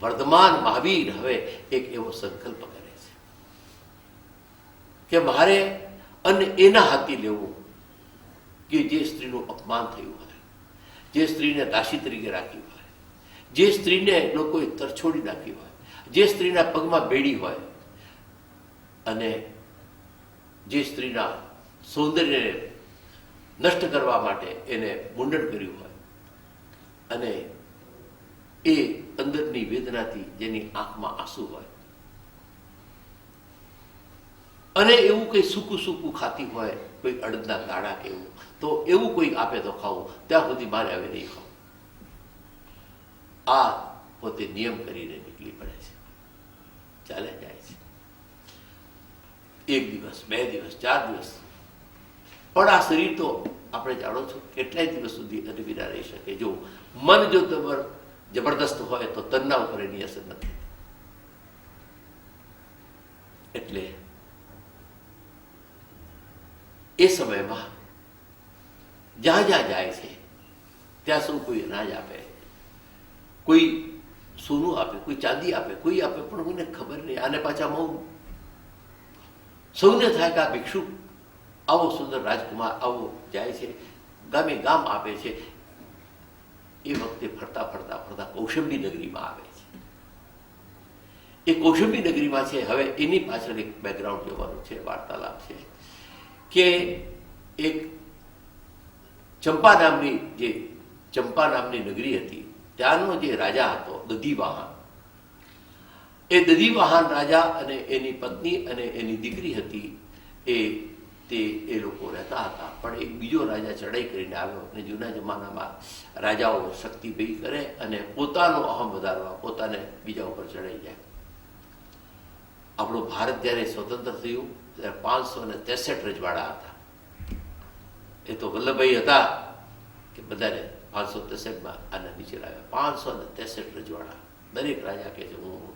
વર્ધમાન મહાવીર હવે એક એવો સંકલ્પ કરે છે કે મારે અને એના હાથી લેવું કે જે સ્ત્રીનું અપમાન થયું હોય, જે સ્ત્રીને દાસી તરીકે રાખી હોય, જે સ્ત્રીને લોકોએ તરછોડી નાખી હોય, જે સ્ત્રીના પગમાં બેડી હોય અને જે સ્ત્રીના સૌંદર્યને નષ્ટ કરવા માટે એને મુંડન કર્યું હોય અને એ અંદરની વેદનાથી જેની આંખમાં આંસુ હોય અને એવું કંઈ સૂકું સૂકું ખાતી હોય, કોઈ અડદના દાણા કે એવું, તો એવું કોઈ આપે તો ખાવું, ત્યાં સુધી મારે હવે નહીં ખાવું. આ પોતે નિયમ કરીને નીકળી પડે છે, ચાલે જાય છે. 1 દિવસ, 2 દિવસ, 4 દિવસ, પણ આ શરીર તો આપણે જાણો છો કેટલાય દિવસ સુધી અનવિના રહી શકે. જો મન જો તમારું જબરદસ્ત હોય તો તનના ઉપર એની અસર નથી. એટલે એ સમયમાં જ્યાં જ્યાં જાય છે ત્યાં સૌ કોઈ અનાજ આપે, કોઈ સોનું આપે, કોઈ ચાંદી આપે, કોઈ આપે, પણ કોઈને ખબર નહીં. આને પાછા મૌન. સૌને થાય કે આ ભિક્ષુ આવો સુંદર રાજકુમાર આવો જાય છે, ગામે ગામ આપે છે. એ વખતે ફરતા ફરતા ફરતા કૌશંબી નગરીમાં આવે છે. એ કૌશંબી નગરીમાં છે. હવે એની પાછળ એક બેકગ્રાઉન્ડ જોવાનું છે, વાર્તાલાપ છે કે એક ચંપા નામની નગરી હતી. ત્યાંનો જે રાજા હતો દધીવાહન, એ દધીવાહન રાજા અને એની પત્ની અને એની દીકરી હતી, એ લોકો રહેતા હતા. પણ એક બીજો રાજા ચડાઈ કરીને આવ્યો અને જૂના જમાનામાં રાજાઓ શક્તિભેગી કરે અને પોતાનો અહમ વધારવા પોતાને બીજા ઉપર ચડાઈ જાય. આપણું ભારત જ્યારે સ્વતંત્ર થયું ત્યારે 563 રજવાડા હતા. એ તો વલ્લભભાઈ હતા કે બધાને 563માં આના નીચે લાવ્યા. 563 રજવાડા, દરેક રાજા કહે છે હું.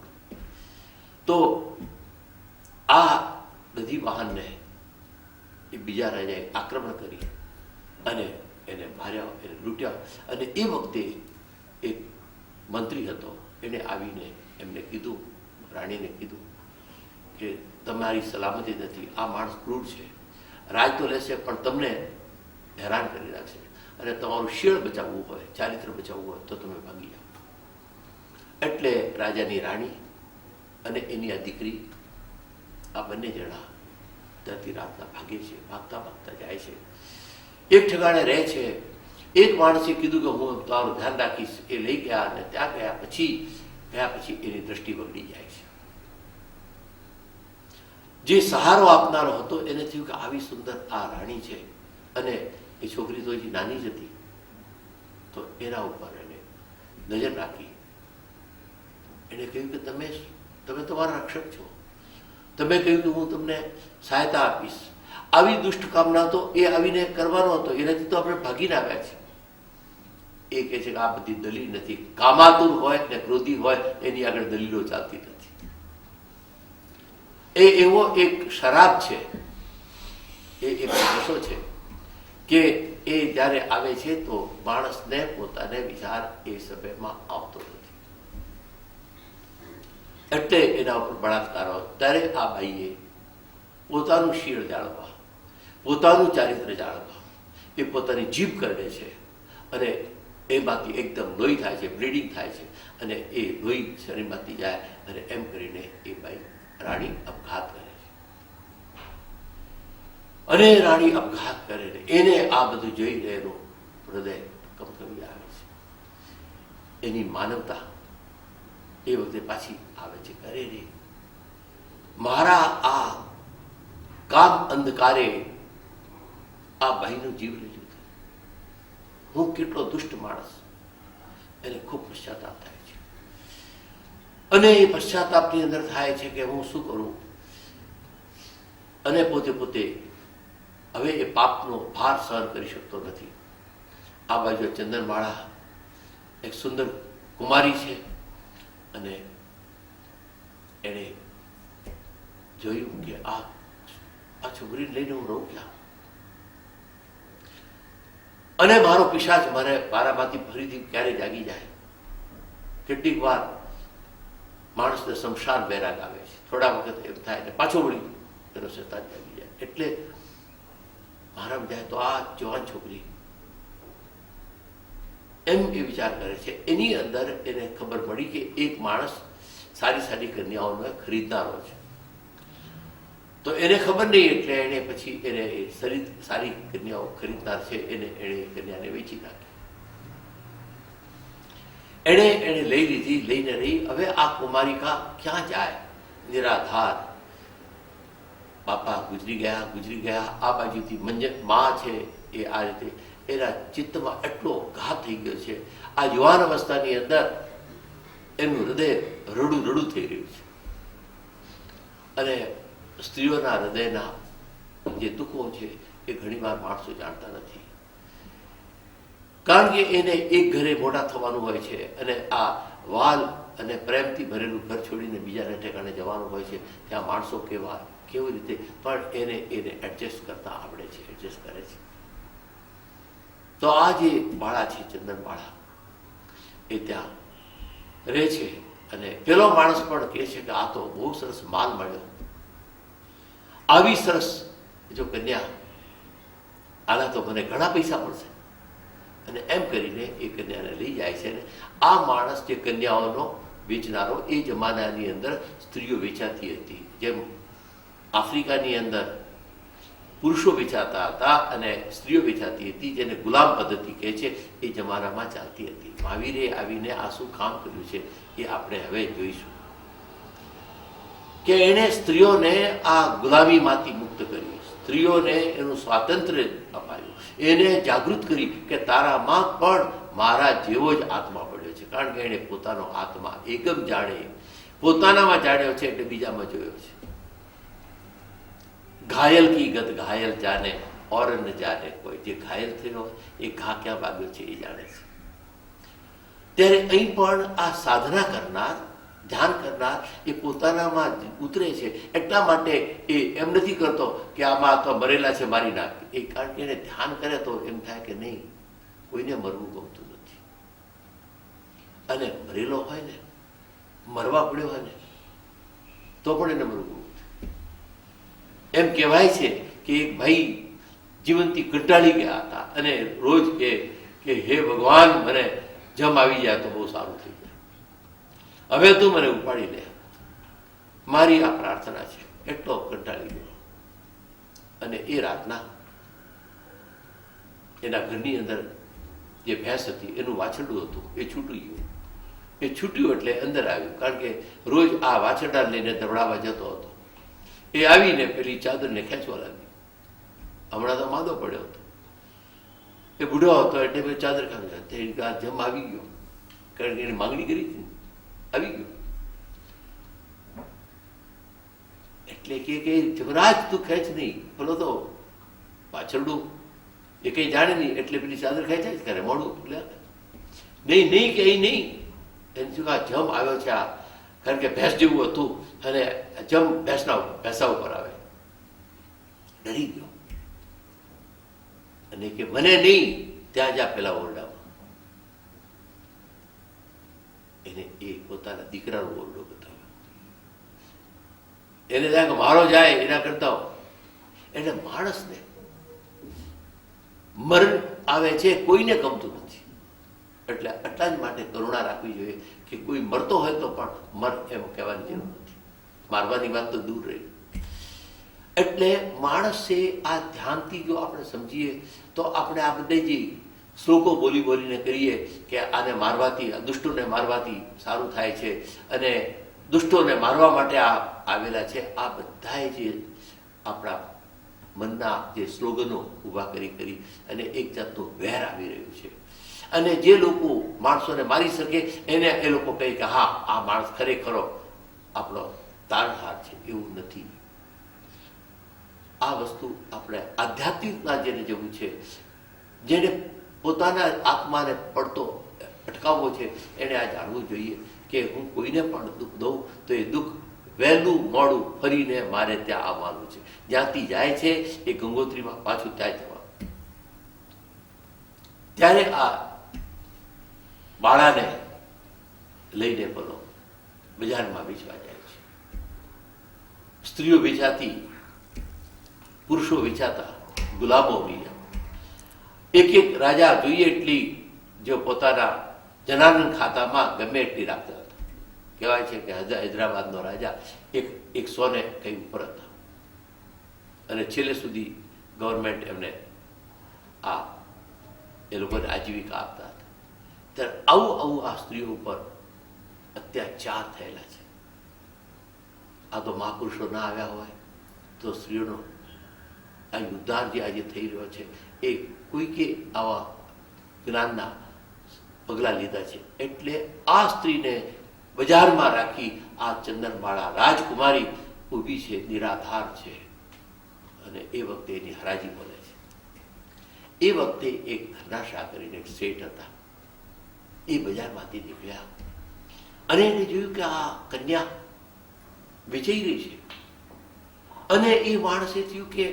તો આ બધી વાહનને એ બીજા રાજાએ આક્રમણ કરી અને એને માર્યા, એને લૂંટ્યા. અને એ વખતે એક મંત્રી હતો, એને આવીને એમને કીધું, રાણીને કીધું કે તમારી સલામતી નથી, આ માણસ ક્રૂર છે, રાજ તો લેશે પણ તમને હેરાન કરી રાખશે, અને તમારું શીળ બચાવવું હોય, ચારિત્ર બચાવવું હોય તો તમે ભાગી જાઓ. એટલે રાજાની રાણી અને એની આ દીકરી, આ બંને જણા ત્યાંથી રાતના ભાગે છે. ભાગતા ભાગતા જાય છે, એક ઠેકાણે રહે છે. એક માણસે કીધું કે હું તમારું ધ્યાન રાખીશ. એ લઈ ગયા અને ત્યાં ગયા પછી એની દ્રષ્ટિ બગડી જાય છે. જે સહારો આપનારો હતો એને થયું કે આવી સુંદર આ રાણી છે અને એ છોકરી તો હજી નાની જ હતી, તો એના ઉપર એને નજર રાખી. એને કહ્યું કે તમે તમારા રક્ષક છો, તમે કહ્યું કે હું તમને સહાયતા આપીશ. આવી દુષ્ટ કામના તો એ આવીને કરવાનો હતો, એનાથી તો આપણે ભાગીને આવ્યા છે. એ કહે છે કે આ બધી દલીલ નથી. કામાતુર હોય ને ક્રોધી હોય એની આગળ દલીલો ચાલતી નથી. એ એવો એક શરાબ છે, એ એક નશો છે કે એ જ્યારે આવે છે તો માણસને પોતાને વિચાર એ સમયમાં આવતો નથી. એટલે એના ઉપર બળાત્કાર હોય. ત્યારે આ બાઈએ પોતાનું શીળ જાળવવા, પોતાનું ચારિત્ર જાળવવા એ પોતાની જીભ કરડે છે અને એમાંથી એકદમ લોહી થાય છે, બ્લીડિંગ થાય છે અને એ લોહી શરીરમાંથી જાય અને એમ કરીને એ બાઈ રાણી અપઘાત કરે છે. અને રાણી અપઘાત કરે ને એને આ બધું જોઈને એનું હૃદય કંપકંપી આવે છે. એની માનવતા એ વખતે પાછી આવે છે. અરે રે, મારા આ કામ અંધકારે આ ભાઈનો જીવ લઈ લીધો, હું કેટલો દુષ્ટ માણસ. એને ખૂબ પશ્ચાતાપ થાય છે અને એ પશ્ચાતાપની અંદર થાય છે કે હું શું કરું. અને પોતે હવે એ પાપનો ભાર સહન કરી શકતો નથી. આ બાજુ ચંદનમાળા એક સુંદર કુમારી છે અને એણે જોયું કે આ છોકરીને લઈને હું રહું ક્યાં, અને મારો પિશાચ મારામાંથી ફરીથી ક્યારે જાગી જાય. કેટલીક વાર માણસને શમશાન બેરાગ આવે છે, થોડા વખત એમ થાય ને પાછો વળી એનો શેતાન જાગી જાય. એટલે મારા જાય તો આ જવાન છોકરી એમ એ વિચાર કરે છે. એની અંદર એને ખબર પડી કે એક માણસ સારી સારી કન્યાઓનો ખરીદનારો છે. તો એને ખબર નહીં, એટલે એને પછી એને સારી કન્યાઓ ખરીદનાર છે એને કન્યાને વેચી નાખી. એને લઈ લીધી, લઈને રહી. હવે આ કુમારિકા ક્યાં જાય? નિરાધાર. બાપા ગુજરી ગયા. આ બાજુથી માં છે એ આ રીતે એના ચિત્તમાં એટલો ઘા થઈ ગયો છે. આ યુવાન અવસ્થાની અંદર એનું હૃદય રડું થઈ રહ્યું છે. અને સ્ત્રીઓના હૃદયના જે દુઃખો છે એ ઘણીવાર માણસો જાણતા નથી. કારણ કે એને એક ઘરે મોટા થવાનું હોય છે અને આ વાલ અને પ્રેમથી ભરેલું ઘર છોડીને બીજાને ઠેકાણે જવાનું હોય છે. ત્યાં માણસો કેવી રીતે પણ એને એડજસ્ટ કરતા આવડે છે, એડજસ્ટ કરે છે. તો આ જે બાળા છે, ચંદન બાળા, એ ત્યાં રહે છે. અને પેલો માણસ પણ કહે છે કે આ તો બહુ સરસ માલ મળ્યો, આવી સરસ જો કન્યા, આના તો મને ઘણા પૈસા મળશે. અને એમ કરીને એ કન્યાને લઈ જાય છે. ને આ માણસ જે કન્યાઓનો વેચનારો, એ જમાનાની અંદર સ્ત્રીઓ વેચાતી હતી. જેમ આફ્રિકાની અંદર પુરુષો વેચાતા હતા અને સ્ત્રીઓ વેચાતી હતી, જેને ગુલામ પદ્ધતિ કહે છે, એ જમાનામાં ચાલતી હતી. મહાવીરે આવીને આ શું કામ કર્યું છે એ આપણે હવે જોઈશું. કે એણે સ્ત્રીઓને આ ગુલામીમાંથી મુક્ત કરી, સ્ત્રીઓને એનું સ્વાતંત્ર્ય અપાયું, એને જાગૃત કરી કે તારામાં પણ મારા જેવો જ આત્મા પડ્યો છે. કારણ કે એણે પોતાનો આત્મા એકમ જાણે, પોતાનામાં જાણ્યો છે એટલે બીજામાં જોયો છે. ઘાયલ કી ગત ઘાયલ જાને ઓર ન જાને કોઈ. જે ઘાયલ થયેલો એ ઘા ક્યાં વાગ્યો છે એ જાણે છે. ત્યારે અહીં પણ આ સાધના કરનાર, ધ્યાન કરનાર એ પોતાનામાં ઉતરે છે. એટલા માટે એ એમ નથી કરતો કે આમાં તો મરેલા છે મારી નાખ. એ કારણ કે એને ધ્યાન કરે તો એમ થાય કે નહીં, કોઈને મરવું ગમતું નથી. અને મરેલો હોય ને, મરવા પડ્યો હોય ને, તો પણ એને મરવું ગમતું. એમ કહેવાય છે કે એક ભાઈ જીવનથી કંટાળી ગયા હતા અને રોજ કે હે ભગવાન, મને જમ આવી જાય તો બહુ સારું થઈ જાય, હવે તું મને ઉપાડી લે, મારી આ પ્રાર્થના છે. એટલો કંટાળી ગયો. અને એ રાતના એના ઘરની અંદર જે ભેંસ હતી, એનું વાછરડું હતું, એ છૂટી ગયું. એ છૂટ્યું એટલે અંદર આવ્યું. કારણ કે રોજ આ વાછરડા લઈને દબડાવવા જતો હતો. એ આવીને પેલી ચાદરને ખેંચવા લાગી. હમણાં તો માંદો પડ્યો હતો, એ બુઢો હતો, એટલે પેલી ચાદર ખાવી જમ આવી ગયો. કારણ કે એની માંગણી કરી હતી, આવી ગયો. એટલે કે જમરાજ તું ખેંચ નહીં, પેલો તો પાછળડું એ કઈ જાણે નહીં, એટલે પેલી ચાદર ખેંચાય જ કરે મોડું. એટલે નહીં કે નહીં, એને શું આ જમ આવ્યો છે આ, કારણ કે ભેંસ જેવું હતું અને જમ ભેંસા ઉપર આવે. ડરી ગયો અને કે મને નહીં, ત્યાં જા પેલા ઓરડામાં. એને એ પોતાના દીકરાનો ઓરડો બતાવ્યો. એને થાય કે મારો જાય એના કરતા. એટલે માણસને મરણ આવે છે, કોઈને ગમતું નથી. એટલે એટલા જ માટે કરુણા રાખવી જોઈએ કે કોઈ મરતો હોય તો પણ મર એમ કહેવાની જરૂર નથી. મારવાની વાત તો દૂર રહી. એટલે માણસે આ ધ્યાનથી જો આપણે સમજીએ તો આપણે આ બધે જે શ્લોકો બોલીને કરીએ કે આને મારવાથી, દુષ્ટોને મારવાથી સારું થાય છે અને દુષ્ટોને મારવા માટે આ આવેલા છે, આ બધાએ જે આપણા મનના જે સ્લોગનો ઊભા કરી અને એક જાતનું વેર આવી રહ્યું છે. અને જે લોકો માણસોને મારી શકે એને એ લોકો કહે કે હા, આ માણસ ખરેખરો આપણો તારણહાર છે. એવું નથી. આ વસ્તુ આપણે આધ્યાત્મિકતા જેને જવું છે, જેને પોતાના આત્માને પડતો અટકાવવો છે, એને આ જાણવું જોઈએ કે હું કોઈને પણ દુઃખ દઉં તો એ દુઃખ વહેલું મોડું ફરીને મારે ત્યાં આવવાનું છે. જ્યાંથી જાય છે એ ગંગોત્રીમાં પાછું ત્યાં જવાનું. ત્યારે આ બાળાને લઈને બોલો બજારમાં વેચવા જાય છે. સ્ત્રીઓ વેચાતી, પુરુષો વેચાતા, ગુલામો બીજા. એક એક રાજા જોઈએ એટલી જો પોતાના જનાનંદ ખાતામાં ગમે એટલી રાખતા હતા. કહેવાય છે કે હૈદરાબાદનો રાજા એક 100 ને કંઈ ઉપર હતા અને છેલ્લે સુધી ગવર્મેન્ટ એમને એ લોકોને આજીવિકા આપતા હતા. ત્યારે આવું આ સ્ત્રીઓ ઉપર અત્યાચાર થયેલા છે. આ તો મહાપુરુષો ના આવ્યા હોય તો સ્ત્રીઓનો આ ઉદ્ધાર જે આજે થઈ રહ્યો છે એ કોઈકે આવા જ્ઞાનના પગલાં લીધા છે. એટલે આ સ્ત્રીને બજારમાં રાખી આ ચંદનબાળા રાજકુમારી ઊભી છે, નિરાધાર છે અને એ વખતે એની હરાજી બોલે છે. એ વખતે એક ધનાશા કરીને એક શેઠ હતા, એ બજારમાંથી નીકળ્યા અને એને જોયું કે આ કન્યા વેચાઈ રહી છે અને એ માણસે થયું કે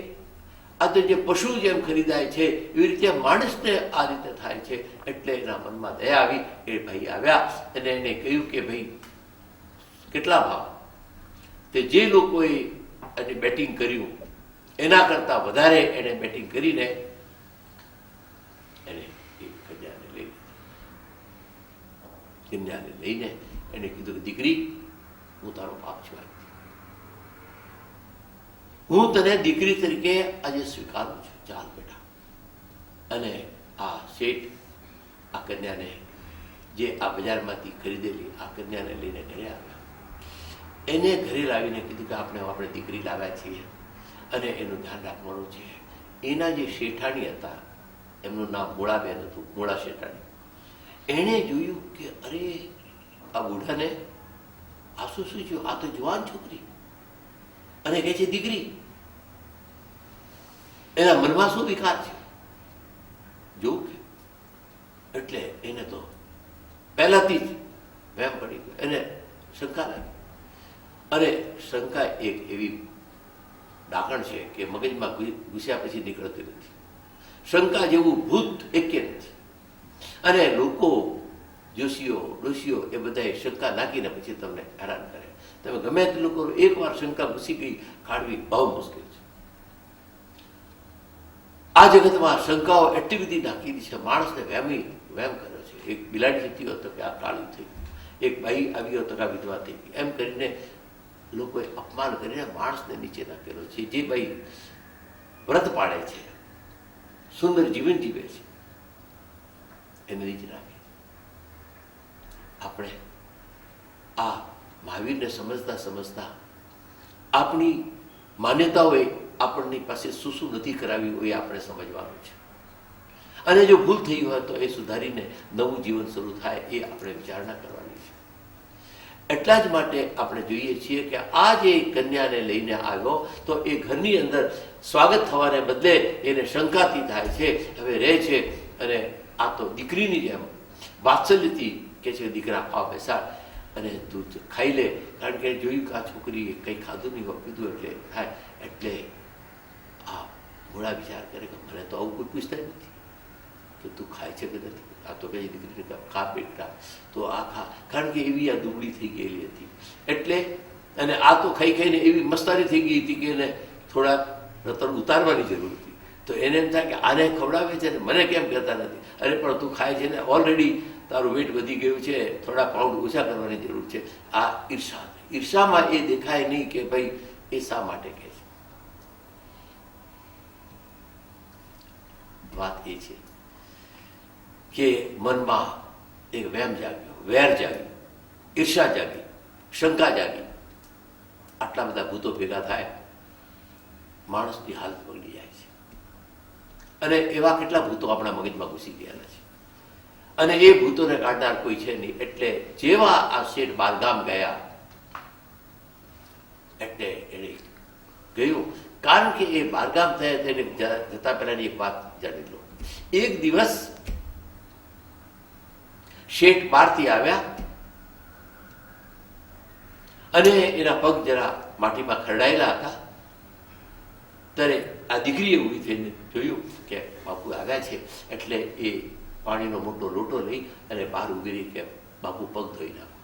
આ તો જે પશુ જેમ ખરીદાય છે એવી રીતે માણસને આ રીતે થાય છે. એટલે એના મનમાં દયા આવી. એ ભાઈ આવ્યા અને એને કહ્યું કે ભાઈ કેટલા ભાવ? તે જે લોકોએ એને બેટિંગ કર્યું એના કરતાં વધારે એને બેટિંગ કરીને એને એ કન્યાને લઈને એને કીધું કે દીકરી, હું તારો બાપ છું, હું તને દીકરી તરીકે આજે સ્વીકારું છું, ચાલ બેટા. અને આ શેઠ આ કન્યાને, જે આ બજારમાંથી ખરીદેલી આ કન્યાને લઈને ઘરે આવ્યા. એને ઘરે લાવીને કીધું કે આપણે દીકરી લાવ્યા છીએ અને એનું ધ્યાન રાખવાનું છે. એના જે શેઠાણી હતા, એમનું નામ મોળાબેન હતું, મોળા શેઠાણી. એણે જોયું કે અરે આ બુઢાને આ શું થયું? આ તો જવાન છોકરી અને કહે છે દીકરી. એના મનમાં શું વિકાર છે જોવું કે. એટલે એને તો પહેલાથી જ વહેમ પડી ગયો, એને શંકા લાગી. અને શંકા એક એવી ડાકણ છે કે મગજમાં ઘૂસ્યા પછી નીકળતી નથી. શંકા જેવું ભૂત એકે નથી. અને લોકો જોશીઓ ડોશીઓ એ બધા શંકા નાખીને પછી તમને હેરાન કરે. તમે ગમે તે લોકો એકવાર શંકા ઘૂસી ગઈ કાઢવી બહુ મુશ્કેલ છે. આ જગતમાં શંકાઓ એટલી બધી નાખીલી છે, માણસને વહેમ કર્યો છે. એક બિલાડી જતી હતો કે આ કાળી થઈ ગઈ, એક ભાઈ આવી હતો કે આ વિધવા થઈ ગઈ, એમ કરીને લોકોએ અપમાન કરીને માણસને નીચે નાખેલો છે. જે ભાઈ વ્રત પાડે છે, સુંદર જીવન જીવે છે, એને નીચે નાખે. આપણે આ મહાવીરને સમજતા આપણી માન્યતાઓએ આપણની પાસે શું નથી કરાવ્યું એ આપણે સમજવાનું છે. અને જો ભૂલ થઈ હોય તો એ સુધારીને નવું જીવન શરૂ થાય એ આપણે વિચારણા કરવાની છે. એટલા જ માટે આપણે જોઈએ છીએ કે આ જે કન્યાને લઈને આવ્યો તો એ ઘરની અંદર સ્વાગત થવાને બદલે એને શંકાથી થાય છે, હવે રહે છે. અને આ તો દીકરીની જેમ વાત્સલ્યથી કે છે દીકરા આવ બેસાડ અને તું ખાઈ લે. કારણ કે જોયું કે આ છોકરીએ કંઈ ખાધું નહીં હોય, પીધું એટલે થાય. એટલે આ મોડા વિચાર કરે કે મને તો આવું કોઈ પૂછતા નથી કે તું ખાય છે કે નથી. આ તો કઈ દીકરીને ખા પેટતા તો આ ખા. કારણ કે એવી આ દુબળી થઈ ગયેલી હતી. એટલે અને આ તો ખાઈ ખાઈને એવી મસ્તારી થઈ ગઈ હતી કે એને થોડાક રતન ઉતારવાની જરૂર હતી. તો એને એમ થાય કે આને ખવડાવે છે ને મને કેમ કહેતા નથી. અરે પણ તું ખાય છે ને, ઓલરેડી તારું વેટ વધી ગયું છે, થોડા પાઉન્ડ ઓછા કરવાની જરૂર છે. આ ઈર્ષા, ઈર્ષામાં એ દેખાય નહીં કે ભાઈ એ શા માટે કહે છે. વાત એ છે કે મનમાં એક વહેમ જાગ્યો, વેર જાગ્યો, ઈર્ષા જાગી, શંકા જાગી. આટલા બધા ભૂતો ભેગા થાય, માણસની હાલત બગડી જાય છે. અને એવા કેટલા ભૂતો આપણા મગજમાં ઘૂસી ગયેલા છે અને એ ભૂતોને કાઢનાર કોઈ છે નહીં. એટલે જેવા આ શેઠ બારગામ ગયા એટલે એને ગયું. કારણ કે એ બારગામ થયા તેને જતા પહેલાની એક વાત જાણી લો. એક દિવસ શેઠ બહારથી આવ્યા અને એના પગ જરા માટીમાં ખરડાયેલા હતા. ત્યારે આ દીકરીએ ઊભી થઈને જોયું કે બાપુ આવ્યા છે. એટલે એ પાણીનો મોટો લોટો લઈ અને બહાર ઊભી રહી કે બાપુ પગ ધોઈ નાખો.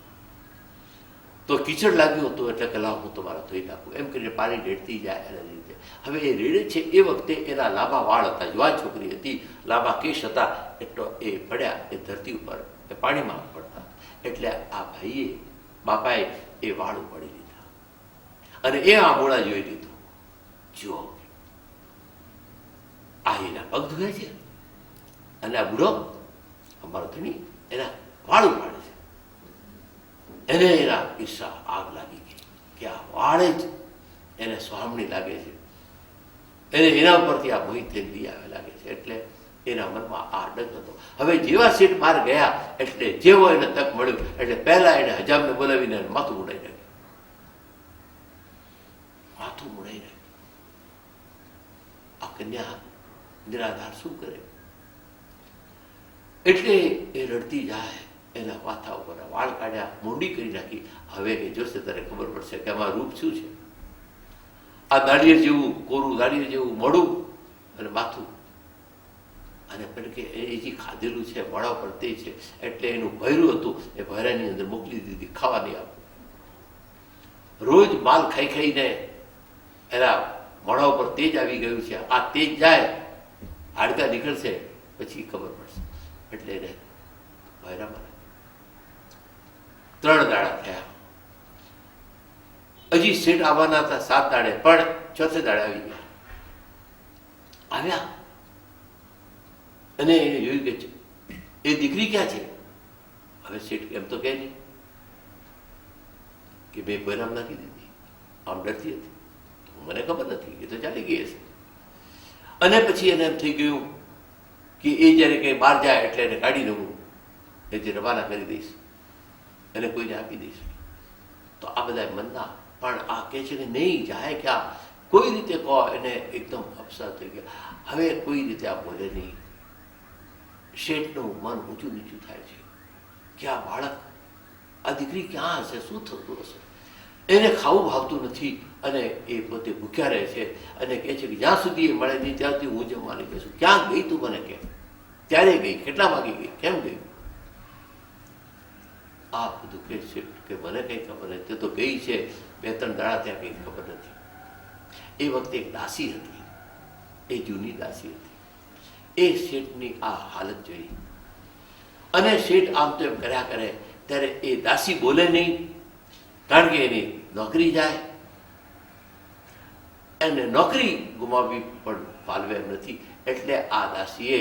તો કીચડ લાગ્યું હતું એટલે કલાક હું તમારા ધોઈ નાખું, એમ કરીને પાણી રેડતી જાય એના લીધે. હવે એ રેડે છે એ વખતે એના લાંબા વાળ હતા, જુવાન છોકરી હતી, લાંબા કેશ હતા, એટલો એ પડ્યા એ ધરતી ઉપર એ પાણીમાં પડતા. એટલે આ ભાઈએ બાપાએ એ વાળ ઉપાડી લીધા અને એ આંબોળા જોઈ લીધું. જુઓ, આ એના પગ ધોયા છે અને આ બુઢો અમારો ધણી એના વાળ ઉપાડે છે. એને એના ઈર્ષા આગ લાગી ગઈ કે આ વાળે જ એને સ્વામણી લાગે છે, એને એના ઉપરથી આ મોહિત થઈને આવે લાગે છે. એટલે એના મનમાં આ ડગ હતો. હવે જેવા શેઠ બહાર ગયા એટલે જેવો એને તક મળ્યું એટલે પહેલા એને હજામને બોલાવીને માથું મુડાઈ નાખ્યું. માથું મુડાઈ નાખ્યું. આ કન્યા નિરાધાર શું કરે? એટલે એ રડતી જાય, એના માથા ઉપર વાળ કાઢ્યા, મોંડી કરી નાખી. હવે એ જોશે ત્યારે ખબર પડશે કે આમાં રૂપ શું છે. આ દાડિયર જેવું કોરું, દાડિયર જેવું મોઢું અને માથું, અને પણ કે એ જે ખાધેલું છે મોઢા પર તે છે. એટલે એનું ભયરું હતું એ ભયરાની અંદર મોકલી દીધી, ખાવા નહીં આપવું. રોજ માલ ખાઈ ખાઈને એના મોઢા ઉપર તેજ આવી ગયું છે. આ તેજ જાય, હાડકા નીકળશે પછી ખબર પડશે. એટલે એને ભયરામાં 3 દાડા થયા. હજી શેઠ આવવાના હતા 7 દાડે, પણ 4થે દાડે આવી ગયા. આવ્યા અને એને જોયું કે એ દીકરી ક્યાં છે? હવે શેઠ એમ તો કહે નહીં કે મેં પરિણામ નાખી દીધી, આમ ડરતી હતી, મને ખબર નથી, એ તો ચાલી ગઈ હશે. અને પછી એને એમ થઈ ગયું કે એ જ્યારે કંઈ બહાર જાય એટલે એને કાઢીને હું એ જે રવાના કરી દઈશ એને કોઈને આપી દઈશ. તો આ બધા મનના પણ આ કહે છે કે નહીં જાય ક્યાં, કોઈ રીતે કહો. એને એકદમ અપસર થઈ ગયા. હવે કોઈ રીતે આ બોલે નહીં. શેઠનું મન ઊંચું નીચું થાય છે કે આ બાળક, આ દીકરી ક્યાં હશે, શું થતું હશે. એને ખાવું ભાવતું નથી અને એ પોતે ભૂખ્યા રહે છે અને કહે છે કે જ્યાં સુધી એ મળે નહીં ત્યાં સુધી હું જમવાની કહીશું. ક્યાં ગઈ તું મને કેમ? ત્યારે ગઈ, કેટલા વાગે ગઈ, કેમ ગઈ? આ બધું કે છે કે મને કંઈ ખબર નથી, તે તો ગઈ છે 2-3 દાડા, ત્યાં કંઈ ખબર નથી. એ વખતે એક દાસી હતી, એ જૂની દાસી હતી. એ શેઠની આ હાલત જોઈ અને શેઠ આમ તો એમ કર્યા કરે ત્યારે એ દાસી બોલે નહીં, કારણ કે એની નોકરી જાય અને નોકરી ગુમાવવી પણ પાલવે એમ નથી. એટલે આ દાસીએ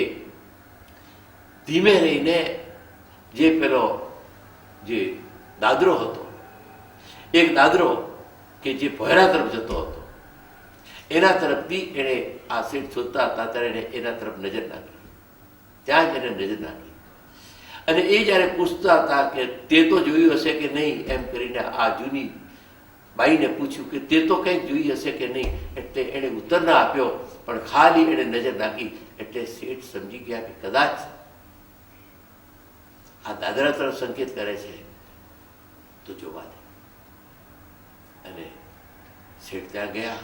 ધીમે રહીને જે પેલો જે દાદરો હતો, એક દાદરો કે જે ભોયરા તરફ જતો હતો, એના તરફથી એને આ શેઠ શોધતા હતા ત્યારે એને એના તરફ નજર નાખી. ત્યાં જ એને નજર નાખી અને એ જ્યારે પૂછતા હતા કે તે તો જોયું હશે કે નહીં, એમ કરીને આ જૂની બાઈને પૂછ્યું કે તે તો કંઈક જોઈ હશે કે નહીં. એટલે એણે ઉત્તર ના આપ્યો, પણ ખાલી એને નજર નાખી. એટલે શેઠ સમજી ગયા કે કદાચ આ દાદરા તરફ સંકેત કરે છે, તો જોવા દે. અને શેઠ ત્યાં ગયા.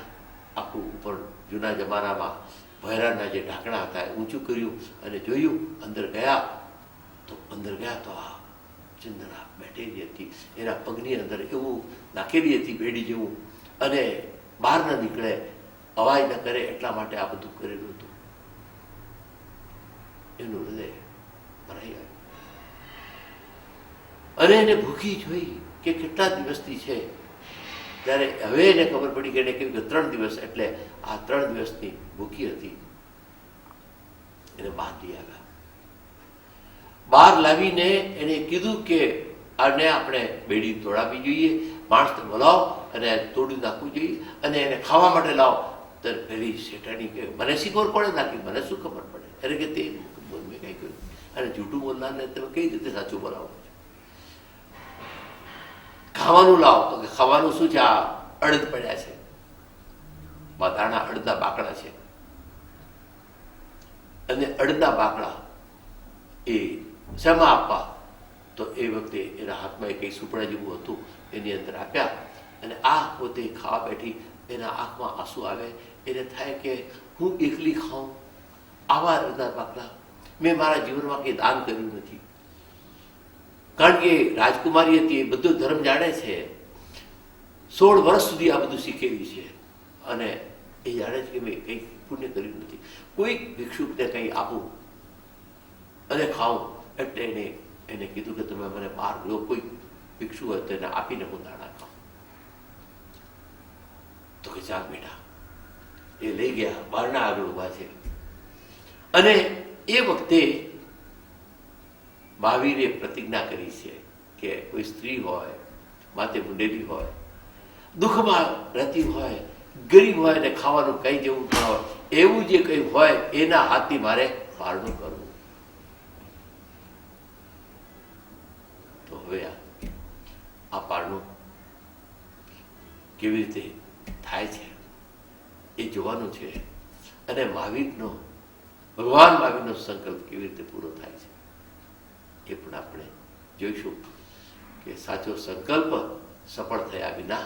આખું ઉપર જૂના જમાનામાં ભૈરાના જે ઢાંકણા હતા એ ઊંચું કર્યું અને જોયું. અંદર ગયા તો આ ચંદના બેઠેલી હતી, એના પગની અંદર એવું નાખેલી હતી બેડી જેવું, અને બહાર ન નીકળે, અવાજ ન કરે એટલા માટે આ બધું કરેલું હતું. એનું હૃદય ભરાઈ આવ્યું અને એને ભૂખી જોઈ કે કેટલા દિવસથી છે. ત્યારે હવે એને ખબર પડી કે એને કહ્યું કે 3 દિવસ, એટલે આ 3 દિવસની ભૂખી હતી. એને બહાર લઈ આવ્યા. બહાર લાવીને એને કીધું કે આને આપણે બેડી તોડાવવી જોઈએ, માણસને બોલાવો અને તોડી નાખવું જોઈએ અને એને ખાવા માટે લાવો. તો પેલી શેઠાણી કે મને શી ખબર પડે નાખી, મને શું ખબર પડે? અરે કે તે મેં કંઈ કર્યું. અને જૂઠું બોલનારને તમે કઈ રીતે સાચું બોલાવો? ખાવાનું લાવો. તો કે ખાવાનું શું છે? આ અડદ પડ્યા છે, દાણા અડદના બાકડા છે. અને અડદના બાકડા એ શેમાં આપવા? તો એ વખતે એના હાથમાં કંઈ સુપડા જેવું હતું, એની અંદર આપ્યા. અને આ પોતે ખાવા બેઠી, એના આંખમાં આંસુ આવે. એને થાય કે હું એકલી ખાઉં આવા અડદના બાકડા? મેં મારા જીવનમાં કંઈ દાન કર્યું નથી. કારણ કે રાજકુમારી હતી, એ બધો ધર્મ જાણે છે, 16 વર્ષ સુધી આ બધું શીખેલી છે અને એ જાણે છે કે મેં કંઈ પુણ્ય કર્યું નથી. કોઈ ભિક્ષુકને કંઈ આપું અને ખાઉં એટલે એને કીધું કે તમે મને બહાર જો કોઈ ભિક્ષુ હોય તો એને આપીને હું દાણા ખાઉં. તો કે ચાલ બેટા, એ લઈ ગયા, બહારના આગળ ઉભા છે. અને એ વખતે મહાવીરે પ્રતિજ્ઞા કરી છે કે કોઈ સ્ત્રી હોય, માથે મુંડેલી હોય, દુઃખમાં રહેતી હોય, ગરીબ હોય ને ખાવાનું કંઈ જેવું ના હોય, એવું જે કંઈ હોય એના હાથથી મારે પારણું કરવું. તો હવે આ પારણું કેવી રીતે થાય છે એ જોવાનું છે. અને મહાવીરનો, ભગવાન મહાવીરનો સંકલ્પ કેવી રીતે પૂરો થાય છે એ પણ આપણે જોઈશું કે સાચો સંકલ્પ સફળ થયા વિના